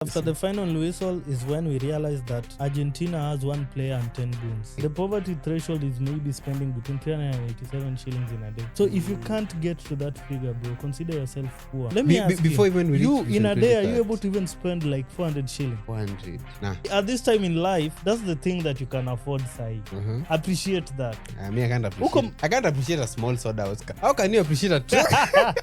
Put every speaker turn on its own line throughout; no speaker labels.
After the final whistle is when we realize that Argentina has 1 player and 10 goons. The poverty threshold is maybe spending between 387 shillings in a day. So if you can't get to that figure, bro, consider yourself poor. Let me ask
before even we
you,
reach
in a day, are you able to even spend like 400 shillings?
400. Nah.
At this time in life, that's the thing that you can afford, Sai. Appreciate that.
I can't appreciate. I can't appreciate a small soda, Oscar. How can you appreciate a truck?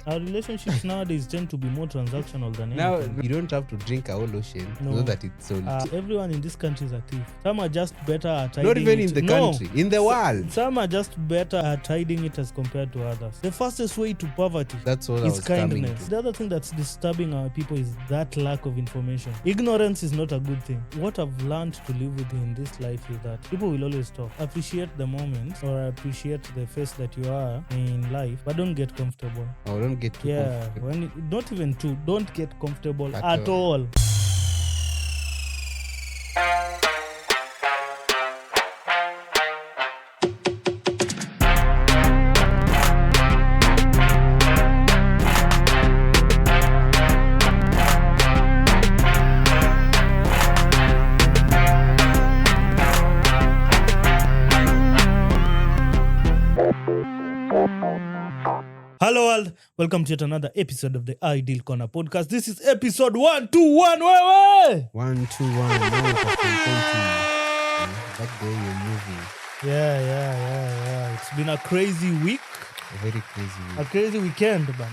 Our relationships nowadays tend to be more transactional than
now
anything.
you don't have to drink a whole ocean to know that it's sold.
Everyone in this country is a thief. Some are just better at hiding
not even
it.
in the country, in the world.
Some are just better at hiding it as compared to others. The fastest way to poverty is kindness. The other thing that's disturbing our people is that lack of information. Ignorance is not a good thing. What I've learned to live with in this life is that people will always talk. Appreciate the moment or appreciate the phase that you are in life, but don't get comfortable.
Oh, don't get too comfortable.
Not even too. Don't get comfortable at all. Hello world, welcome to yet another episode of the Ideal Corner podcast. This is episode 121.
121. That day you're moving.
Yeah. It's been a crazy week.
A very crazy week.
A crazy weekend, man.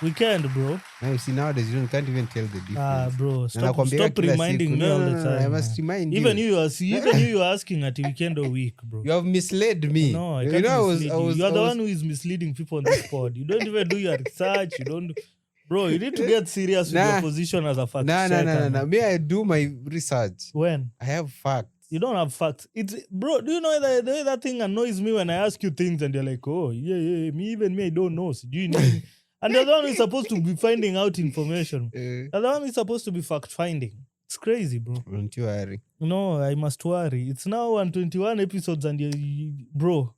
Weekend, bro.
Now you see nowadays you can't even tell the difference.
Bro, stop reminding me all the time.
I must remind
even you are asking at weekend or week, bro.
You have misled me.
No, I can't mislead you. You are the one who is misleading people on this pod. You don't even do your research. Bro, you need to get serious with your position as a fact checker.
No. May I do my research?
When?
I have facts.
You don't have facts. Bro, do you know the way that thing annoys me when I ask you things and you're like, oh, yeah, me, I don't know. So do you need... And the other one is supposed to be finding out information. The other one is supposed to be fact-finding. It's crazy, bro.
Don't you worry.
No, I must worry. It's now 121 episodes and bro.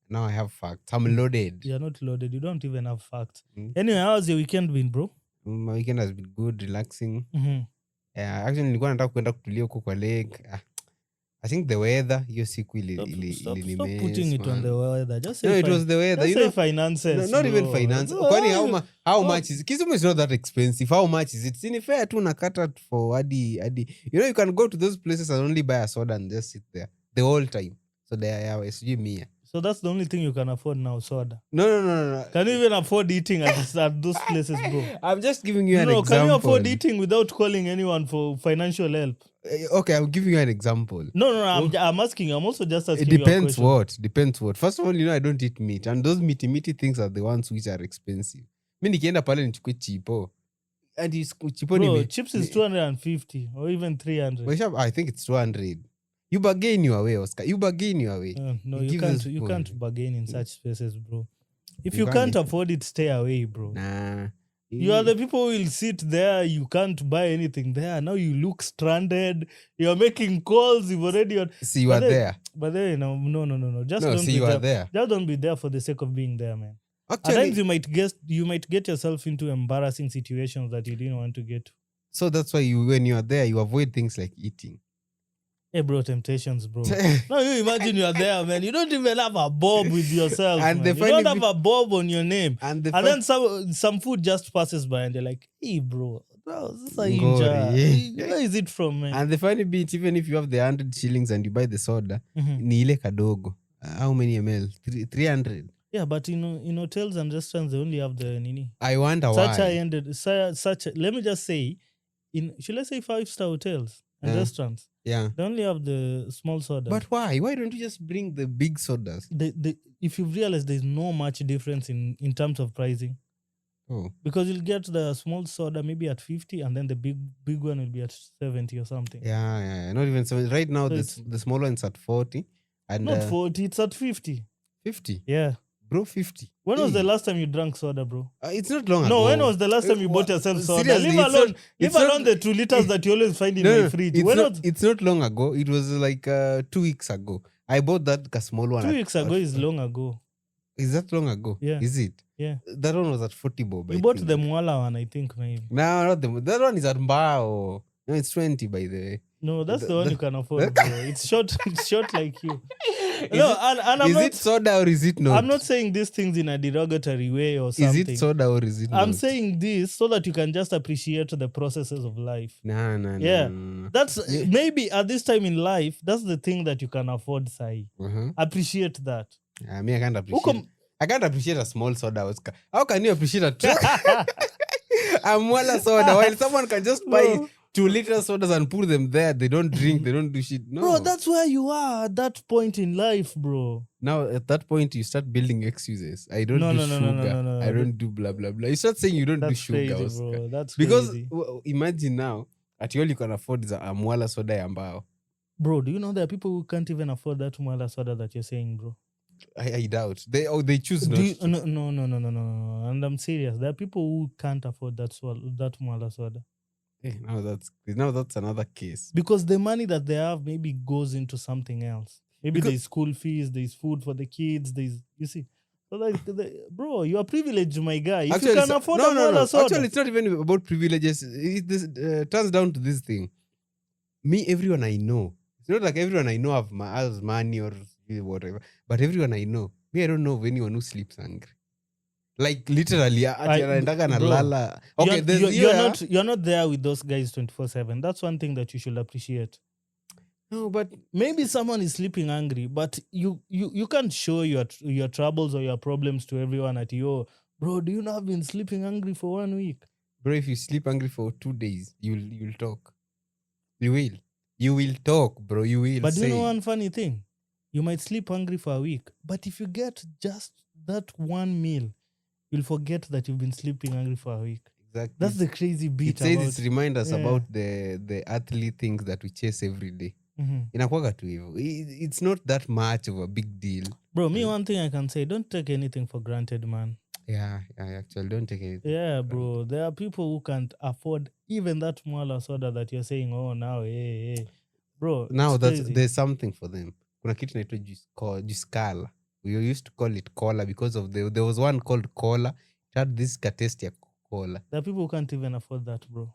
Now I have facts. I'm loaded.
You're not loaded. You don't even have facts. Anyway, how's your weekend been, bro?
My weekend has been good, relaxing.
Mm-hmm.
Nilikuwa nataka kuenda kutulia huko kwa lake. I think the weather, hiyo siku
Stop putting it on the weather. Just say
it was the weather.
Just say finances.
Not even finance. Kwani how much is Kisumu is not that expensive. How much is it? Sini fair tu nakata for adi. You can go to those places and only buy a soda and just sit there the whole time. So there is mia. So
that's the only thing you can afford now, soda.
No.
Can you even afford eating at those places, bro?
I'm just giving you an example.
Can you afford eating without calling anyone for financial help?
Okay, I'm giving you an example.
No, I'm asking. I'm also just asking.
It depends what. First of all, I don't eat meat. And those meaty things are the ones which are expensive. Mimi nikienda pale nichukue chipo. And chipo
bro, chips is 250 or even 300.
I think it's 200. You bargain your way, Oscar. You bargain your way.
No, you can't bargain in such spaces, bro. If you can't afford it, stay away, bro.
Nah.
You are the people who will sit there. You can't buy anything there. Now you look stranded. You're making calls. You've already...
See, you are there.
But then, no. Just don't
see,
be
you are there.
Just don't be there for the sake of being there, man.
Actually,
at times you might get yourself into embarrassing situations that you didn't want to get to.
So that's why when you are there, you avoid things like eating.
Hey, bro, temptations, bro. Now you imagine you're there, man. You don't even have a bob with yourself, and you don't have a bob on your name. And then some food just passes by and they're like, hey, bro, this is a inja. Where is it from, man?
And the funny bit, even if you have the 100 shillings and you buy the soda, ni ile kadogo. How many ml? 300.
Yeah, but in hotels and restaurants, they only have the nini.
I wonder why.
Let me just say, should I say 5-star hotels and restaurants?
Yeah.
They only have the small sodas.
But why? Why don't you just bring the big sodas?
If you've realized, there's no much difference in terms of pricing.
Oh.
Because you'll get the small soda maybe at 50 and then the big one will be at 70 or something.
Yeah. Not even 70. Right now, so the small one's at 40. And
not 40, it's at 50.
50?
Yeah.
Bro, 50.
When was the last time you drank soda, bro?
It's not long ago.
No, when was the last time you bought yourself soda?
Seriously,
leave alone the 2 liters that you always find in my fridge.
It's not long ago. It was like 2 weeks ago. I bought that small one.
2 weeks ago is long ago.
Is that long ago?
Yeah.
Is it?
Yeah.
That one was at 40 bob.
You bought the Mwala one, I think, maybe.
No, not that one is at Mbao. No, it's 20 by the way.
No, that's the one you can afford, bro. It's short. It's short like you. I'm
is
not,
it soda or is it not?
I'm not saying these things in a derogatory way or something.
Is it soda or is it not?
I'm saying this so that you can just appreciate the processes of life.
No.
Yeah. That's maybe at this time in life, that's the thing that you can afford, Sai. Appreciate that.
I mean, I can't appreciate. I can't appreciate a small soda, Oscar. How can you appreciate a Mwala soda while someone can just buy 2-liter sodas and put them there? They don't drink, they don't do shit. No.
Bro, that's where you are at that point in life, bro.
Now, at that point, you start building excuses. I don't do sugar.
No.
I don't do blah, blah, blah. You start saying you don't do sugar,
crazy,
Oscar.
bro. That's
because
crazy.
Imagine now, at all you can afford is a Mwala soda yambao.
Bro, do you know there are people who can't even afford that Mwala soda that you're saying, bro?
I doubt. They choose not to.
No. And I'm serious. There are people who can't afford that Mwala soda.
Hey, now that's another case.
Because the money that they have maybe goes into something else. Maybe there's school fees, there's food for the kids, you see. So bro, you are privileged, my guy. If you can afford a Mwala soda.
Actually, it's not even about privileges. It turns down to this thing. Everyone I know. It's not like everyone I know has money or whatever. But everyone I know. I don't know of anyone who sleeps hungry. Like literally, lala. Okay,
you're not there with those guys 24/7. That's one thing that you should appreciate.
No, but
maybe someone is sleeping hungry, but you can't show your troubles or your problems to everyone at bro, do you know I've been sleeping hungry for 1 week?
Bro, if you sleep hungry for 2 days, you'll talk. You will talk, bro. You will.
But do you know one funny thing? You might sleep hungry for a week, but if you get just that one meal, you'll forget that you've been sleeping hungry for a week.
Exactly.
That's the crazy bit.
It says it reminds us about the earthly things that we chase every day. Inakuwaga tu hivyo. It's not that much of a big deal.
Bro, me one thing I can say, don't take anything for granted, man.
Yeah, actually, don't take anything.
Yeah, bro. There are people who can't afford even that Mwala soda that you're saying, oh, now, hey. Bro,
now there's something for them. Kuna kitu naitwa juice cola. We used to call it cola because of there was one called cola. It had this taste ya cola.
There are people who can't even afford that, bro.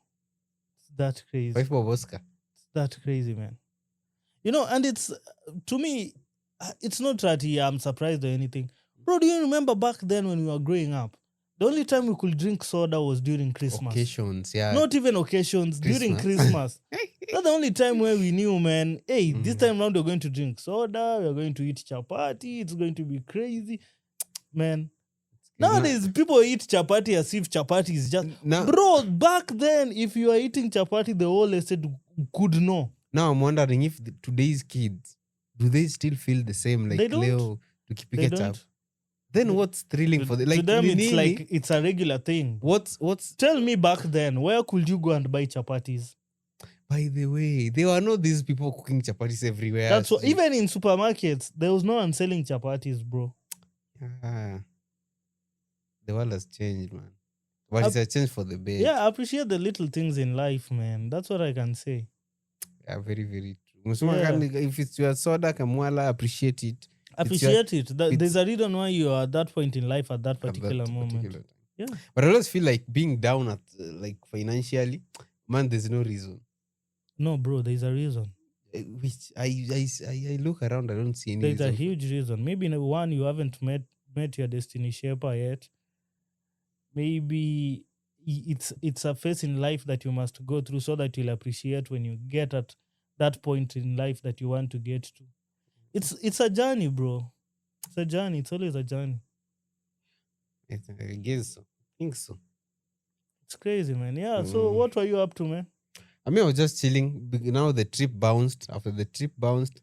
It's that crazy.
Wife of Oscar.
It's that crazy, man. And it's, to me, it's not that I'm surprised or anything. Bro, do you remember back then when we were growing up? The only time we could drink soda was during Christmas.
Occasions, yeah.
Not even occasions, during Christmas. That's the only time where we knew, man, hey, this time round we're going to drink soda, we're going to eat chapati, it's going to be crazy. Man. Nowadays, people eat chapati as if chapati is just... Bro, back then, if you are eating chapati, the whole estate could know.
Now I'm wondering if today's kids, do they still feel the same like Leo to keep it up? Then what's thrilling for them? Like,
to them, it's like it's a regular thing.
What's
Tell me back then, where could you go and buy chapatis?
By the way, there were not these people cooking chapatis everywhere.
That's what, even in supermarkets, there was no one selling chapatis, bro.
The world has changed, man. But it's a change for the better.
Yeah, I appreciate the little things in life, man. That's what I can say.
Yeah, very, very true. If it's your soda, Mwala, appreciate it.
Appreciate it. There's a reason why you are at that point in life at that particular moment. Yeah.
But I always feel like being down at financially, man, there's no reason.
No, bro, there's a reason.
Which I look around, I don't see any reason.
There's a huge reason. Maybe one, you haven't met your destiny shaper yet. Maybe it's a phase in life that you must go through so that you'll appreciate when you get at that point in life that you want to get to. It's a journey, bro. It's a journey. It's always a journey.
I guess so. I think so.
It's crazy, man. Yeah. So what were you up to, man?
I mean, I was just chilling. Now the trip bounced. After the trip bounced,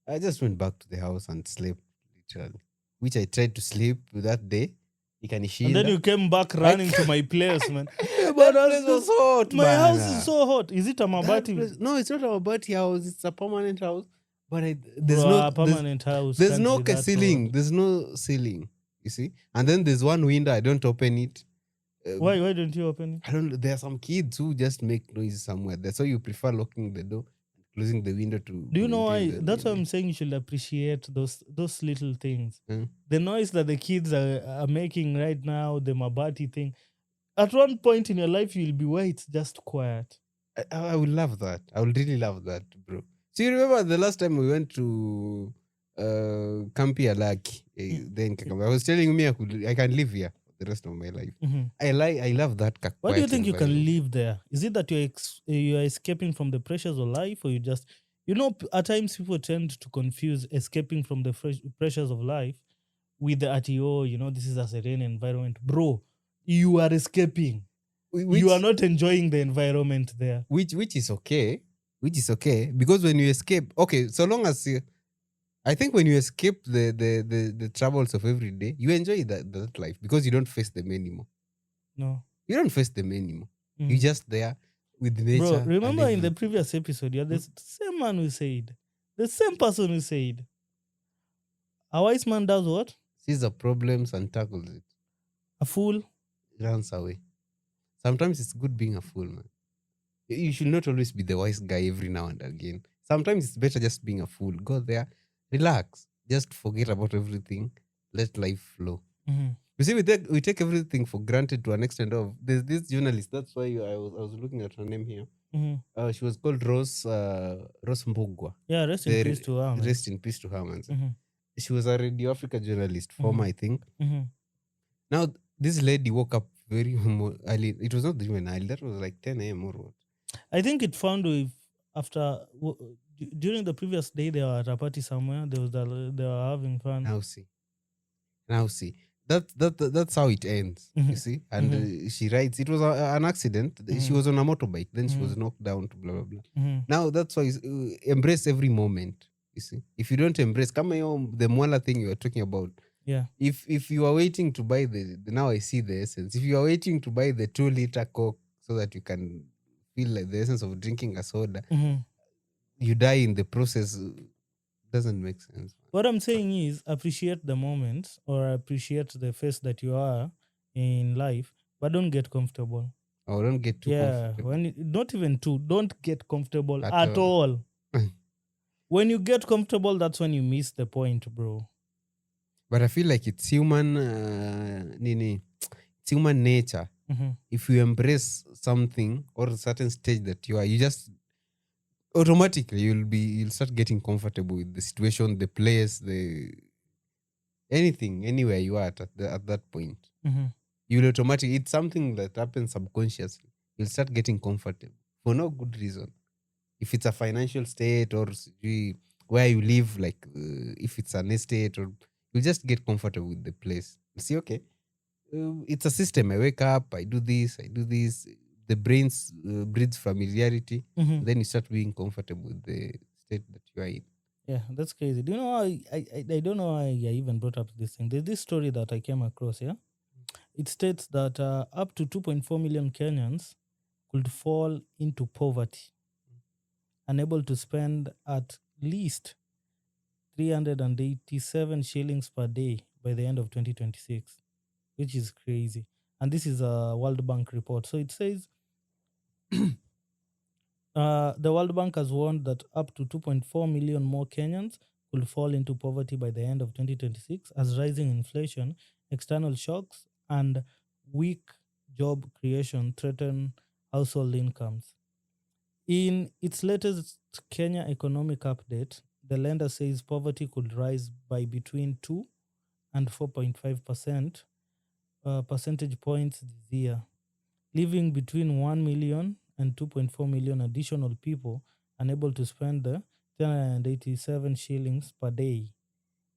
I just went back to the house and slept, literally. Which I tried to sleep that day. And
then you came back running to my place, man.
But that place was hot,
my house is so hot. Is it a Mabati?
No, it's not a Mabati house. It's a permanent house. But
there's no permanent house.
There's no ceiling. There's no ceiling. You see? And then there's one window. I don't open it.
Why don't you open it?
I don't know. There are some kids who just make noise somewhere there. So you prefer locking the door and closing the window to
Do you know
maintain
why?
the
That's why I'm saying you should appreciate those little things.
Hmm?
The noise that the kids are making right now, the Mabati thing. At one point in your life, you'll be where it's just quiet.
I would love that. I would really love that, bro. So you remember the last time we went to Kampi Alaki, then Kakamba. I was telling me I can live here for the rest of my life.
Mhm.
I love that
Why do you
quiet
think you can
environment.
live there? Is it that you're escaping from the pressures of life, or you just, at times people tend to confuse escaping from the pressures of life with the RTO, this is a serene environment. Bro, you are escaping. You are
Which
not enjoying the environment there.
which is okay. Which is okay. Because when you escape, okay, so long as I think when you escape the troubles of every day, you enjoy that life because you don't face them anymore.
No.
You don't face them anymore.
Mm.
You're just there with
Bro,
nature.
remember in the previous episode, you're the same man who said, the same person who said, a wise man does what?
Sees the problems and tackles it.
A fool
Runs away. Sometimes it's good being a fool, man. You should not always be the wise guy every now and again. Sometimes it's better just being a fool. Go there, relax, just forget about everything, let life flow.
Mm-hmm.
You see, we take everything for granted to an extent of there's this journalist. That's why I was looking at her name here.
Mm-hmm.
She was called Rose Mbugwa.
Yeah, rest in peace to her.
Rest in peace to her, man.
Mm-hmm.
She was a Radio Africa journalist, former, I think.
Mm-hmm.
Now, this lady woke up very early. It was not even early. That was like 10 a.m. or what?
I think it found with after during the previous day they were at a party somewhere. They were having fun.
Now see. That's how it ends. You see, and she writes. It was an accident. She was on a motorbike. Then she was knocked down to blah blah blah. Now that's why embrace every moment. You see, if you don't embrace, come on, the Mwala thing you are talking about.
Yeah.
If you are waiting to buy now I see the essence. If you are waiting to buy the 2-liter Coke so that you can feel like the essence of drinking a soda, you die in the process. Doesn't make sense.
What I'm saying is appreciate the moment or appreciate the phase that you are in life, but don't get comfortable.
Or don't get too comfortable.
Not even too. Don't get comfortable at all. When you get comfortable, that's when you miss the point, bro.
But I feel like it's human it's human nature. If you embrace something or a certain stage that you are, you just automatically you'll start getting comfortable with the situation, the place, the anything, anywhere you are at that point. You'll automatically, it's something that happens subconsciously. You'll start getting comfortable for no good reason. If it's a financial state or where you live, like if it's an estate, or you'll just get comfortable with the place. You see, okay, it's a system. I wake up, I do this. The brains breeds familiarity. Then you start being comfortable with the state that you are in.
Yeah, that's crazy. Do you know how I don't know why I even brought up this thing. There's this story that I came across, yeah? It states that up to 2.4 million Kenyans could fall into poverty, unable to spend at least 387 shillings per day by the end of 2026, which is crazy. And this is a World Bank report. So it says the World Bank has warned that up to 2.4 million more Kenyans could fall into poverty by the end of 2026 as rising inflation, external shocks, and weak job creation threaten household incomes. In its latest Kenya economic update, the lender says poverty could rise by between 2 and 4.5% percentage points this year, leaving between 1 million and 2.4 million additional people unable to spend the 387 shillings per day,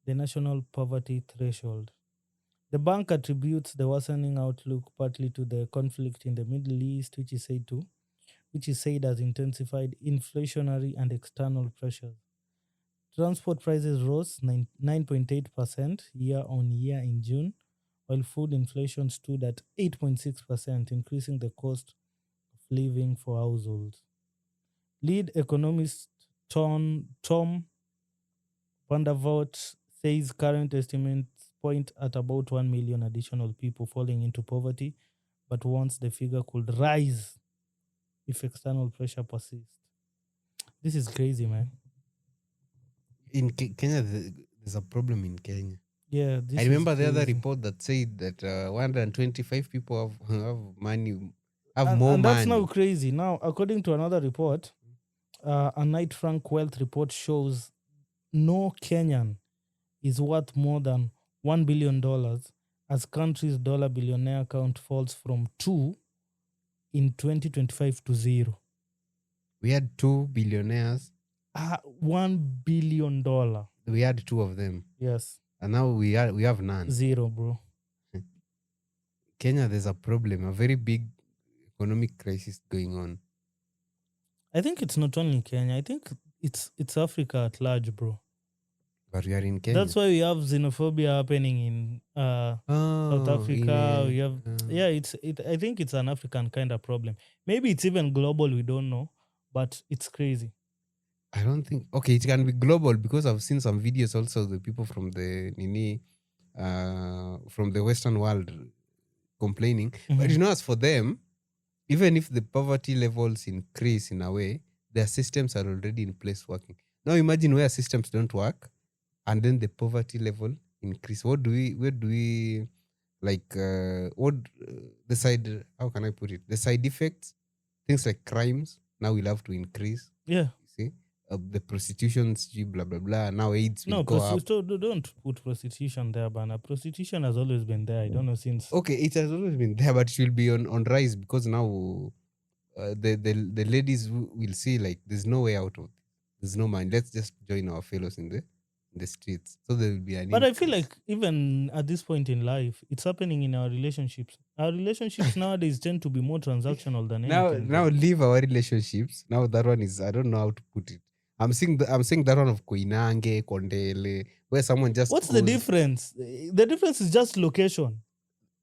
the national poverty threshold. The bank attributes the worsening outlook partly to the conflict in the Middle East, which is said has intensified inflationary and external pressures. Transport prices rose 9.8% year on year in June, while food inflation stood at 8.6%, increasing the cost of living for households. Lead economist Tom Vandervoort says current estimates point at about 1 million additional people falling into poverty, but warns the figure could rise if external pressure persists. This is crazy, man.
In Kenya, there's a problem in Kenya.
Yeah, this
I remember
is
the other
crazy.
report that said that 125 people have money, have
And,
more
and that's
money.
now crazy. Now, according to another report, a Knight Frank wealth report shows no Kenyan is worth more than $1 billion as country's dollar billionaire count falls from 2 in 2025 to 0.
We had 2 billionaires.
$1 billion.
We had 2 of them.
Yes.
And now we have none.
0, bro.
Kenya, there's a problem, a very big economic crisis going on.
I think it's not only Kenya. I think it's Africa at large, bro.
But we are in Kenya.
That's why we have xenophobia happening in South Africa. We have I think it's an African kind of problem. Maybe it's even global, we don't know, but it's crazy.
I don't think it can be global because I've seen some videos also the people from the from the Western world complaining. But as for them, even if the poverty levels increase in a way, their systems are already in place working. Now imagine where systems don't work and then the poverty level increase. Where do we like the side, how can I put it? The side effects, things like crimes now will have to increase.
Yeah.
You see? The prostitutions, blah, blah, blah. Now AIDS will go up.
Don't put prostitution there, Bana. Prostitution has always been there. I don't know since.
Okay, it has always been there, but it will be on rise because now the ladies will see like there's no way out of it. There's no mind. Let's just join our fellows in the streets. So there will be an
But I feel like even at this point in life, it's happening in our relationships. Our relationships nowadays tend to be more transactional than anything.
Now leave our relationships. Now that one is, I don't know how to put it. I'm saying that one of Koinange, Kondele, where someone just
What's the difference? The difference is just location.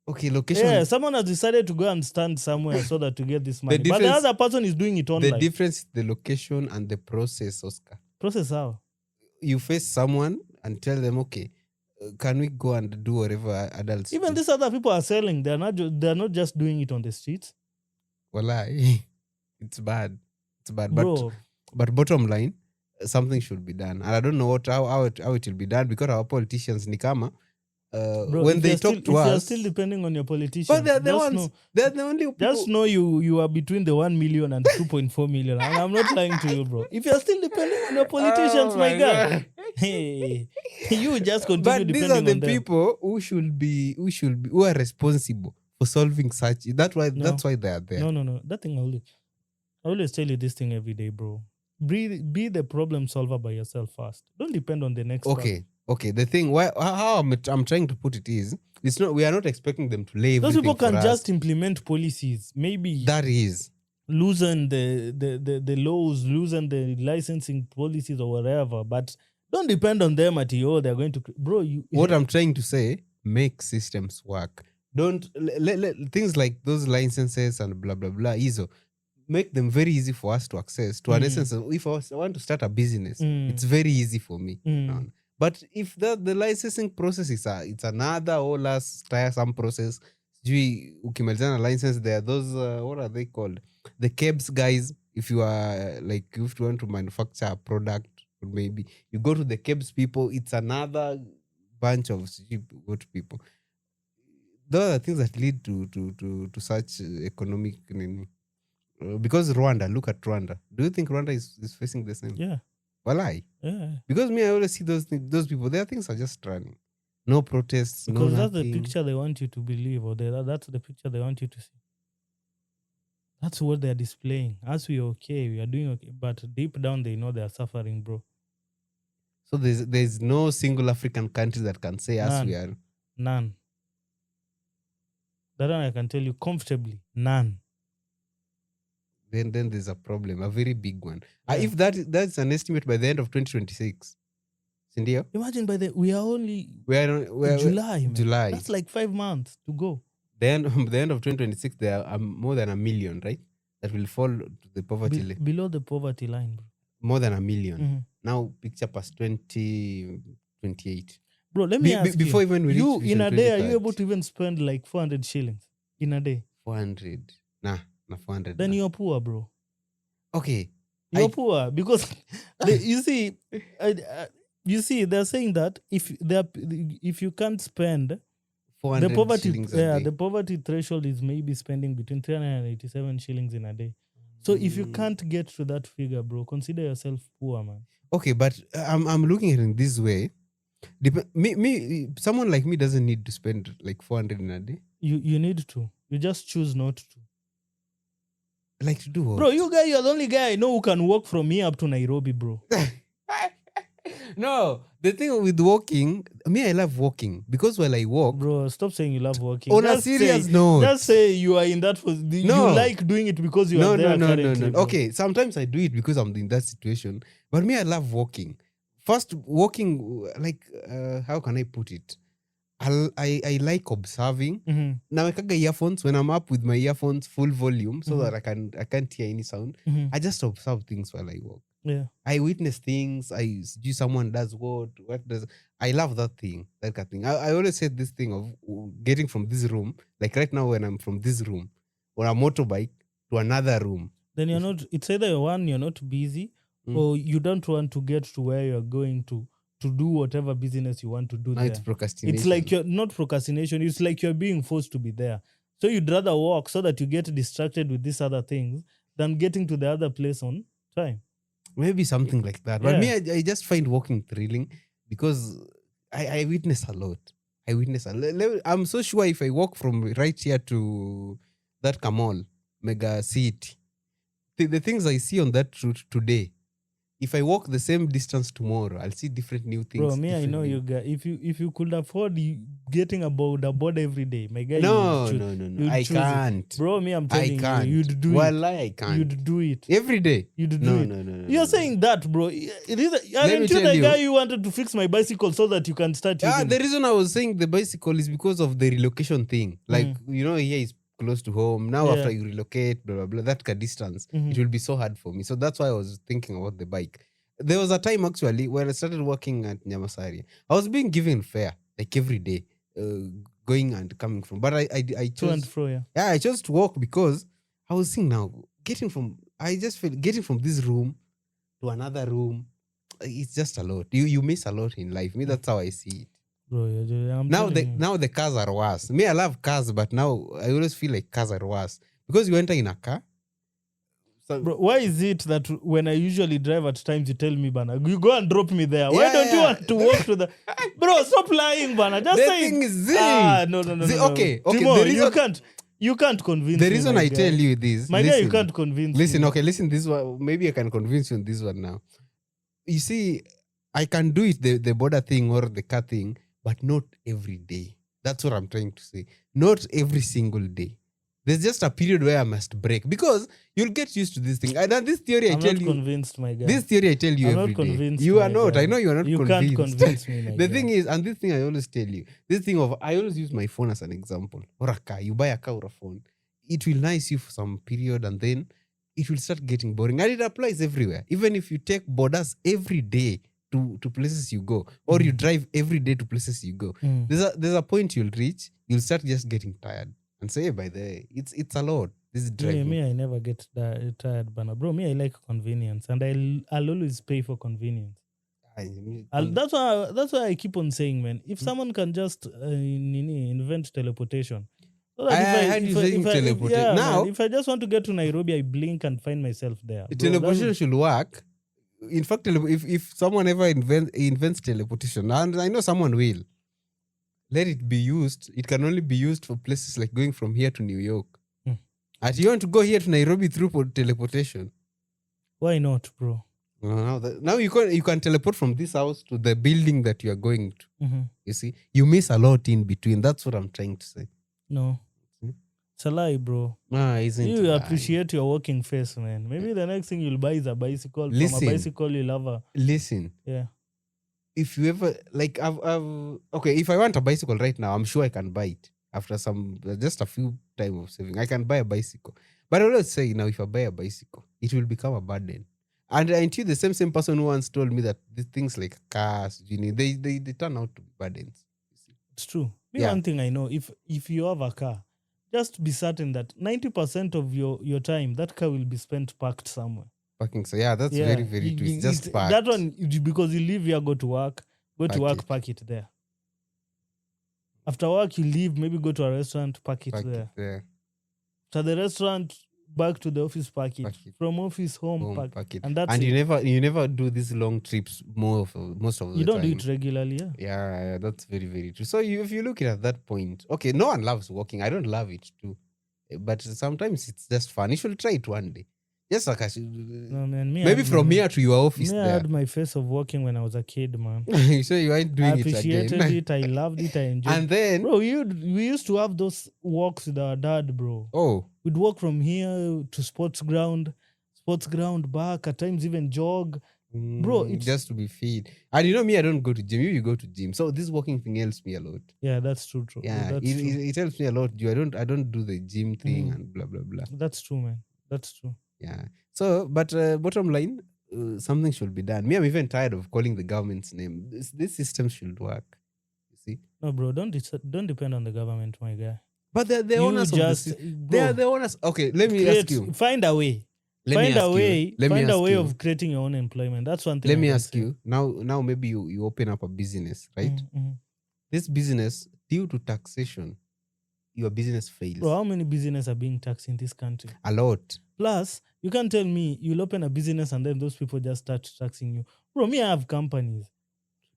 Okay, location.
Yeah, someone has decided to go and stand somewhere so that to get this money. But the other person is doing it online.
The difference is the location and the process, Oscar.
Process how?
You face someone and tell them, okay, can we go and do whatever adults
Even
do?
these other people are selling. They're not just doing it on the streets.
Walai, it's bad. It's bad.
Bro.
But bottom line, something should be done. And I don't know how it will be done because our politicians, Nikama,
Bro,
when they talk to us,
you're still depending on your politicians.
But they're the ones. They're the only people.
Just know you are between the 1 million and 2.4 million. And I'm not lying to you, bro. If you're still depending on your politicians, my guy, hey, you just continue depending on them.
But these are the people who are responsible for solving such. That's why they are there.
No. That thing I always tell you this thing every day, bro. Be the problem solver by yourself first. Don't depend on the next person.
Okay. The thing, how I'm trying to put it is, it's not. We are not expecting them to lay everything.
Those people can just implement policies. Maybe
that is
loosen the laws, loosen the licensing policies or whatever. But don't depend on them at all. They're going to, bro.
What I'm trying to say, make systems work. Don't let things like those licenses and blah blah blah. Make them very easy for us to access. To an essence, if I want to start a business, it's very easy for me. But if the licensing process is it's another whole tiresome process, ukimalizana license, there are those what are they called? The KEBS guys. If you are like, if you want to manufacture a product, maybe you go to the KEBS people. It's another bunch of good people. Those are things that lead to such economic. Because Rwanda, look at Rwanda. Do you think Rwanda is facing the same?
Yeah.
Walai.
Yeah.
Because I always see those people, their things are just running. No protests,
because
no
that's
nothing.
the picture they want you to believe, or that's the picture they want you to see. That's what they're displaying. As we are okay, we are doing okay. But deep down, they know they are suffering, bro.
So there's no single African country that can say as we are.
None. That one I can tell you comfortably. None.
Then there's a problem, a very big one. Yeah. If that's an estimate by the end of 2026. Sindio?
Imagine we are only
July. July.
That's like 5 months to go.
Then the end of 2026, there are more than 1 million, right? That will fall to the poverty line.
Below the poverty line, bro.
More than 1 million. Mm-hmm. Now picture past 2028.
Bro, let me ask
before even we
you in a day, are you able to even spend like 400 shillings in a day?
400. Nah, 400.
Then you're poor, bro.
Okay.
You're poor because you see, they're saying that if you can't spend
400
the poverty,
shillings a day.
the poverty threshold is maybe spending between 387 shillings in a day. So if you can't get to that figure, bro, consider yourself poor, man.
Okay, but I'm looking at it in this way. Someone like me doesn't need to spend like 400 in a day.
You need to. You just choose not to.
Like to do what?
Bro, you're the only guy I know who can walk from here up to Nairobi, bro.
No, the thing with walking, I love walking because while I walk,
bro, stop saying you love walking.
On a serious note,
just say you are in that. You like doing it because you are there currently.
No. Okay, sometimes I do it because I'm in that situation. But I love walking. First, walking, like, how can I put it? I like observing. Now I get earphones when I'm up with my earphones full volume so that I can't hear any sound. I just observe things while I walk.
Yeah,
I witness things. I see someone does what does. I love that thing, that kind of thing. I always said this thing of getting from this room, like right now when I'm from this room on a motorbike to another room.
Then you're not. It's either you're not busy, or you don't want to get to where you're going to do whatever business you want to do.
Now
there.
It's procrastination.
It's like you're not procrastination. It's like you're being forced to be there. So you'd rather walk so that you get distracted with these other things than getting to the other place on time.
Maybe something like that. But I just find walking thrilling because I witness a lot. I'm so sure if I walk from right here to that Kamal mega city, the things I see on that route today, if I walk the same distance tomorrow, I'll see different new things.
Bro, I know you guys. If you could afford getting a board every day, my guy.
No. I can't.
Bro, I'm telling you, you'd do it.
I can't.
You'd do it
every day.
You'd do it.
No.
You're saying that, bro. Aren't you the guy who wanted to fix my bicycle so that you can start using
the reason I was saying the bicycle is because of the relocation thing. Like, here is close to home. Now after you relocate, blah, blah, blah, that distance, it will be so hard for me. So that's why I was thinking about the bike. There was a time actually when I started working at Nyamasari. I was being given fare like every day, going and coming from. But I chose
to and fro,
I chose to walk because I was seeing now getting from this room to another room. It's just a lot. You miss a lot in life. That's how I see it.
Bro,
now the cars are worse. I love cars, but now I always feel like cars are worse because you enter in a car.
So, bro, why is it that when I usually drive at times you tell me, Bana, you go and drop me there? Why don't you want to walk to the... Bro, stop lying, Bana. Just say...
thing is
no.
Okay.
Timo, you can't convince me.
The reason I tell you this...
My guy, you can't convince me.
Listen, this one. Maybe I can convince you on this one now. You see, I can do it, the border thing or the car thing, but not every day. That's what I'm trying to say. Not every single day. There's just a period where I must break because you'll get used to this thing. And this theory
I'm not convinced, my guy.
This theory I tell you
I'm
every
not convinced,
day. You are
my
not.
guy.
I know you are not
you
convinced.
You can't convince me, my
The
guy.
thing is, and this thing I always tell you, this thing of, I always use my phone as an example. Or a car. You buy a car or a phone. It will nice you for some period and then it will start getting boring. And it applies everywhere. Even if you take borders every day to places you go, or you drive every day to places you go, there's a point you'll reach, you'll start just getting tired and say, by the way, it's a lot. This is driving.
Me, I never get tired, Bana. Bro, I like convenience, and I'll always pay for convenience. That's why I keep on saying, man, if someone can just invent teleportation. So that if I just want to get to Nairobi, I blink and find myself there.
Teleportation should work. In fact, if someone ever invents teleportation, and I know someone will, let it be used. It can only be used for places like going from here to New York. And you want to go here to Nairobi through teleportation?
Why not, bro?
Now you can teleport from this house to the building that you are going to. You see, you miss a lot in between. That's what I'm trying to say.
No. It's a lie, bro.
Isn't it?
You appreciate your working face, man. Maybe the next thing you'll buy is a bicycle.
Listen,
from a bicycle you'll have a...
Listen.
Yeah.
If you ever, like, okay, if I want a bicycle right now, I'm sure I can buy it. After just a few time of saving, I can buy a bicycle. But I always say, now, if I buy a bicycle, it will become a burden. And until the same person who once told me that these things like cars, they turn out to be burdens.
It's true. One thing I know, if you have a car, just be certain that 90% of your time, that car will be spent parked somewhere.
Parking. So yeah, that's very, very true. It's just parked.
That one, because you leave here, go to work, park it there. After work, you leave, maybe go to a restaurant, park it there. To the restaurant, back to the office, park it. From office, home park it. And that's
and you never do these long trips most of the time.
You don't do it regularly,
Yeah, that's very, very true. So if you look at that point, okay, no one loves walking. I don't love it too. But sometimes it's just fun. You should try it one day. Yes, like maybe from here to your office.
I had my face of walking when I was a kid, man.
So you ain't doing it again.
I appreciated it. I loved it. I enjoyed it.
And then,
bro, we used to have those walks with our dad, bro.
Oh,
we'd walk from here to sports ground back. At times even jog, bro. It's
just to be fit. And me, I don't go to gym. You go to gym, so this walking thing helps me a lot.
Yeah, that's true.
Yeah, it helps me a lot. I don't do the gym thing and blah blah blah.
That's true, man. That's true.
Yeah. So, but bottom line, something should be done. Me, I'm even tired of calling the government's name. This system should work. You see?
No, bro. Don't depend on the government, my guy.
But they're the owners of they are the owners. Okay, let me ask you.
Find a way. Find a way of creating your own employment. That's one thing.
Let me ask you. Now maybe you open up a business, right? Mm-hmm. This business, due to taxation, your business fails.
Bro, how many businesses are being taxed in this country?
A lot.
Plus, you can't tell me you'll open a business and then those people just start taxing you. Bro, me, I have companies.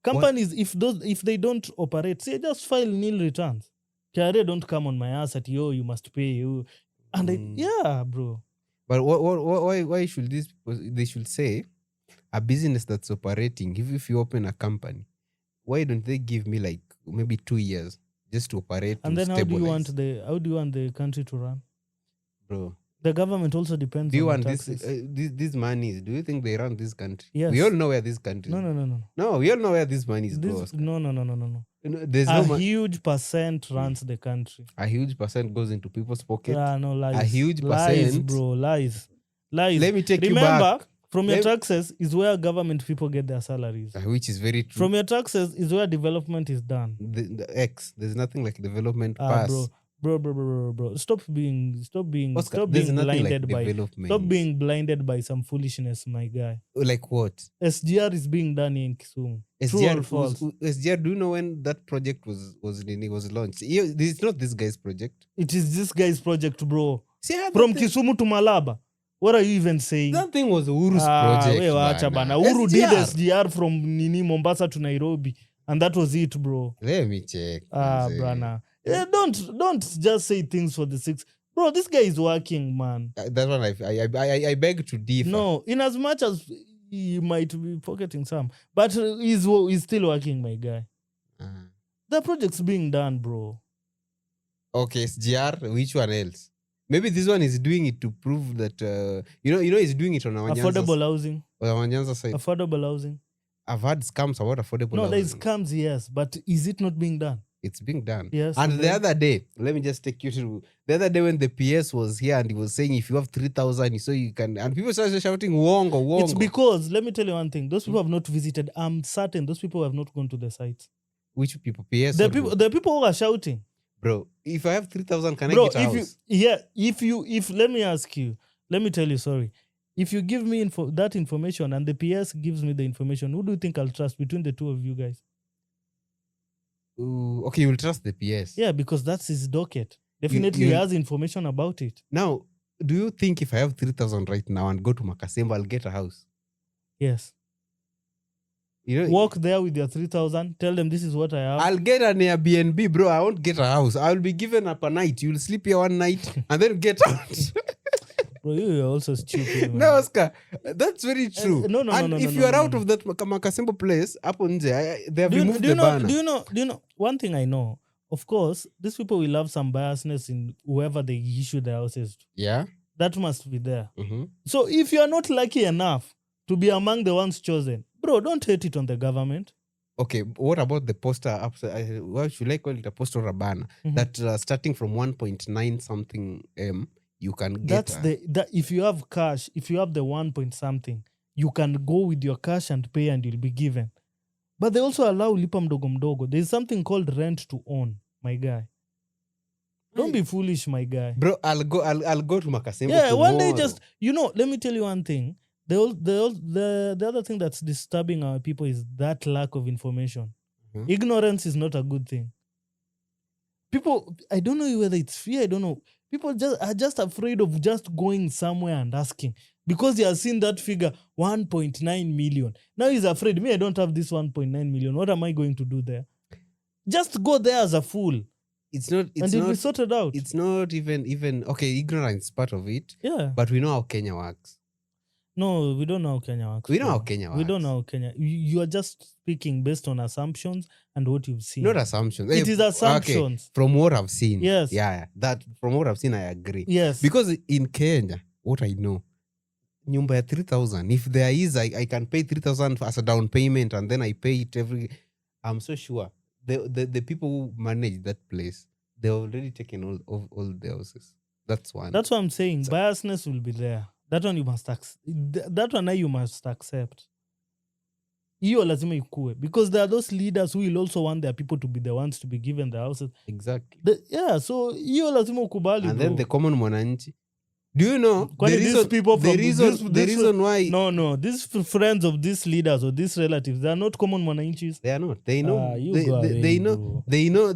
Companies, if they don't operate, say just file nil returns. KRA don't come on my ass at you must pay you. And yeah, bro.
But why should they should say a business that's operating, if you open a company, why don't they give me like maybe 2 years just to operate?
And then how do you want the country to run?
Bro.
The government also depends on the taxes.
Do you want these monies? Do you think they run this country?
Yes.
We all know where this country is. No, we all know where this money is goes.
No.
There's
huge percent runs the country.
A huge percent goes into people's pockets.
No, lies.
A huge percent.
Lies, bro. Lies.
Let me take
Remember,
you back.
From your taxes is where government people get their salaries.
Which is very true.
From your taxes is where development is done.
There's nothing like development pass.
Bro. Stop being blinded by some foolishness, my guy.
Like what?
SGR is being done in Kisumu.
True or false? SGR, do you know when that project was launched? It's not this guy's project.
It is this guy's project, bro. From Kisumu to Malaba. What are you even saying?
That thing was Uru's project.
Uru did SGR from Mombasa to Nairobi. And that was it, bro.
Let me check.
Brana. Yeah, don't just say things for the sake. Bro, this guy is working, man.
That's one I beg to differ.
No, in as much as he might be pocketing some, but he's still working, my guy. The project's being done, bro.
Okay, SGR, which one else? Maybe this one is doing it to prove that he's doing it on our
affordable housing.
On our Nyanza side.
Affordable housing.
I've had scams about affordable housing.
No, there's scams, yes, but is it not being done?
It's being done.
Yes.
And the other day, let me just take you to the other day when the PS was here and he was saying if you have 3,000, so you can, and people started shouting wongo.
It's because, let me tell you one thing, those people have not visited. I'm certain those people have not gone to the site.
Which people? PS?
The people who are shouting.
Bro, if I have 3,000, can I get a house?
Let me ask you, let me tell you, sorry. If you give me that information and the PS gives me the information, who do you think I'll trust between the two of you guys?
Okay, you will trust the PS.
Yeah, because that's his docket. Definitely he has information about it.
Now, do you think if I have 3,000 right now and go to Makasemba, I'll get a house?
Yes. Walk there with your 3,000, tell them this is what I have.
I'll get an Airbnb, bro. I won't get a house. I'll be given up a night. You'll sleep here one night and then get out.
Bro, you're also stupid. Man.
No, Oscar, that's very true.
No.
If you are out of that Makasembo place, they have removed the banner.
Do you know? One thing I know, of course, these people will have some biasness in whoever they issue their houses to.
Yeah.
That must be there.
Mm-hmm.
So if you are not lucky enough to be among the ones chosen, bro, don't hate it on the government.
Okay, what about the poster? What should I call it? A poster or a banner? Mm-hmm. That starting from 1.9 something M, you can get.
If you have cash, if you have the 1 point something, you can go with your cash and pay and you'll be given. But they also allow lipa mdogo mdogo. There's something called rent to own, my guy. Don't be foolish, my guy.
Bro, I'll go to Makasembo
Yeah,
tomorrow.
one day just, let me tell you one thing. The other thing that's disturbing our people is that lack of information.
Mhm.
Ignorance is not a good thing. People, I don't know whether it's fear, I don't know. People are just afraid of just going somewhere and asking because he has seen that figure 1.9 million. Now he's afraid. Me, I don't have this 1.9 million. What am I going to do there? Just go there as a fool.
It's not.
And it'll be sorted out.
It's not even okay. Ignorance is part of it.
Yeah.
But we know how Kenya works.
No, we don't know how Kenya works.
We know how Kenya works.
We don't know how Kenya. You are just speaking based on assumptions and what you've seen.
Not assumptions.
It is assumptions.
Okay. From what I've seen.
Yes.
Yeah. That from what I've seen, I agree.
Yes.
Because in Kenya, what I know, nyumba ya 3,000. If there is, I can pay 3,000 as a down payment, and then I pay it every. I'm so sure the people who manage that place, they've already taken all the houses. That's one.
That's what I'm saying. Biasness will be there. That one you must that one you must accept. Hiyo lazima ikue, because there are those leaders who will also want their people to be the ones to be given the houses.
Exactly.
So hiyo lazima ukubali.
And then the common mwananchi. Do you know the reason why?
No, these friends of these leaders or these relatives, they are not common mwananchis.
They are not. They know. They know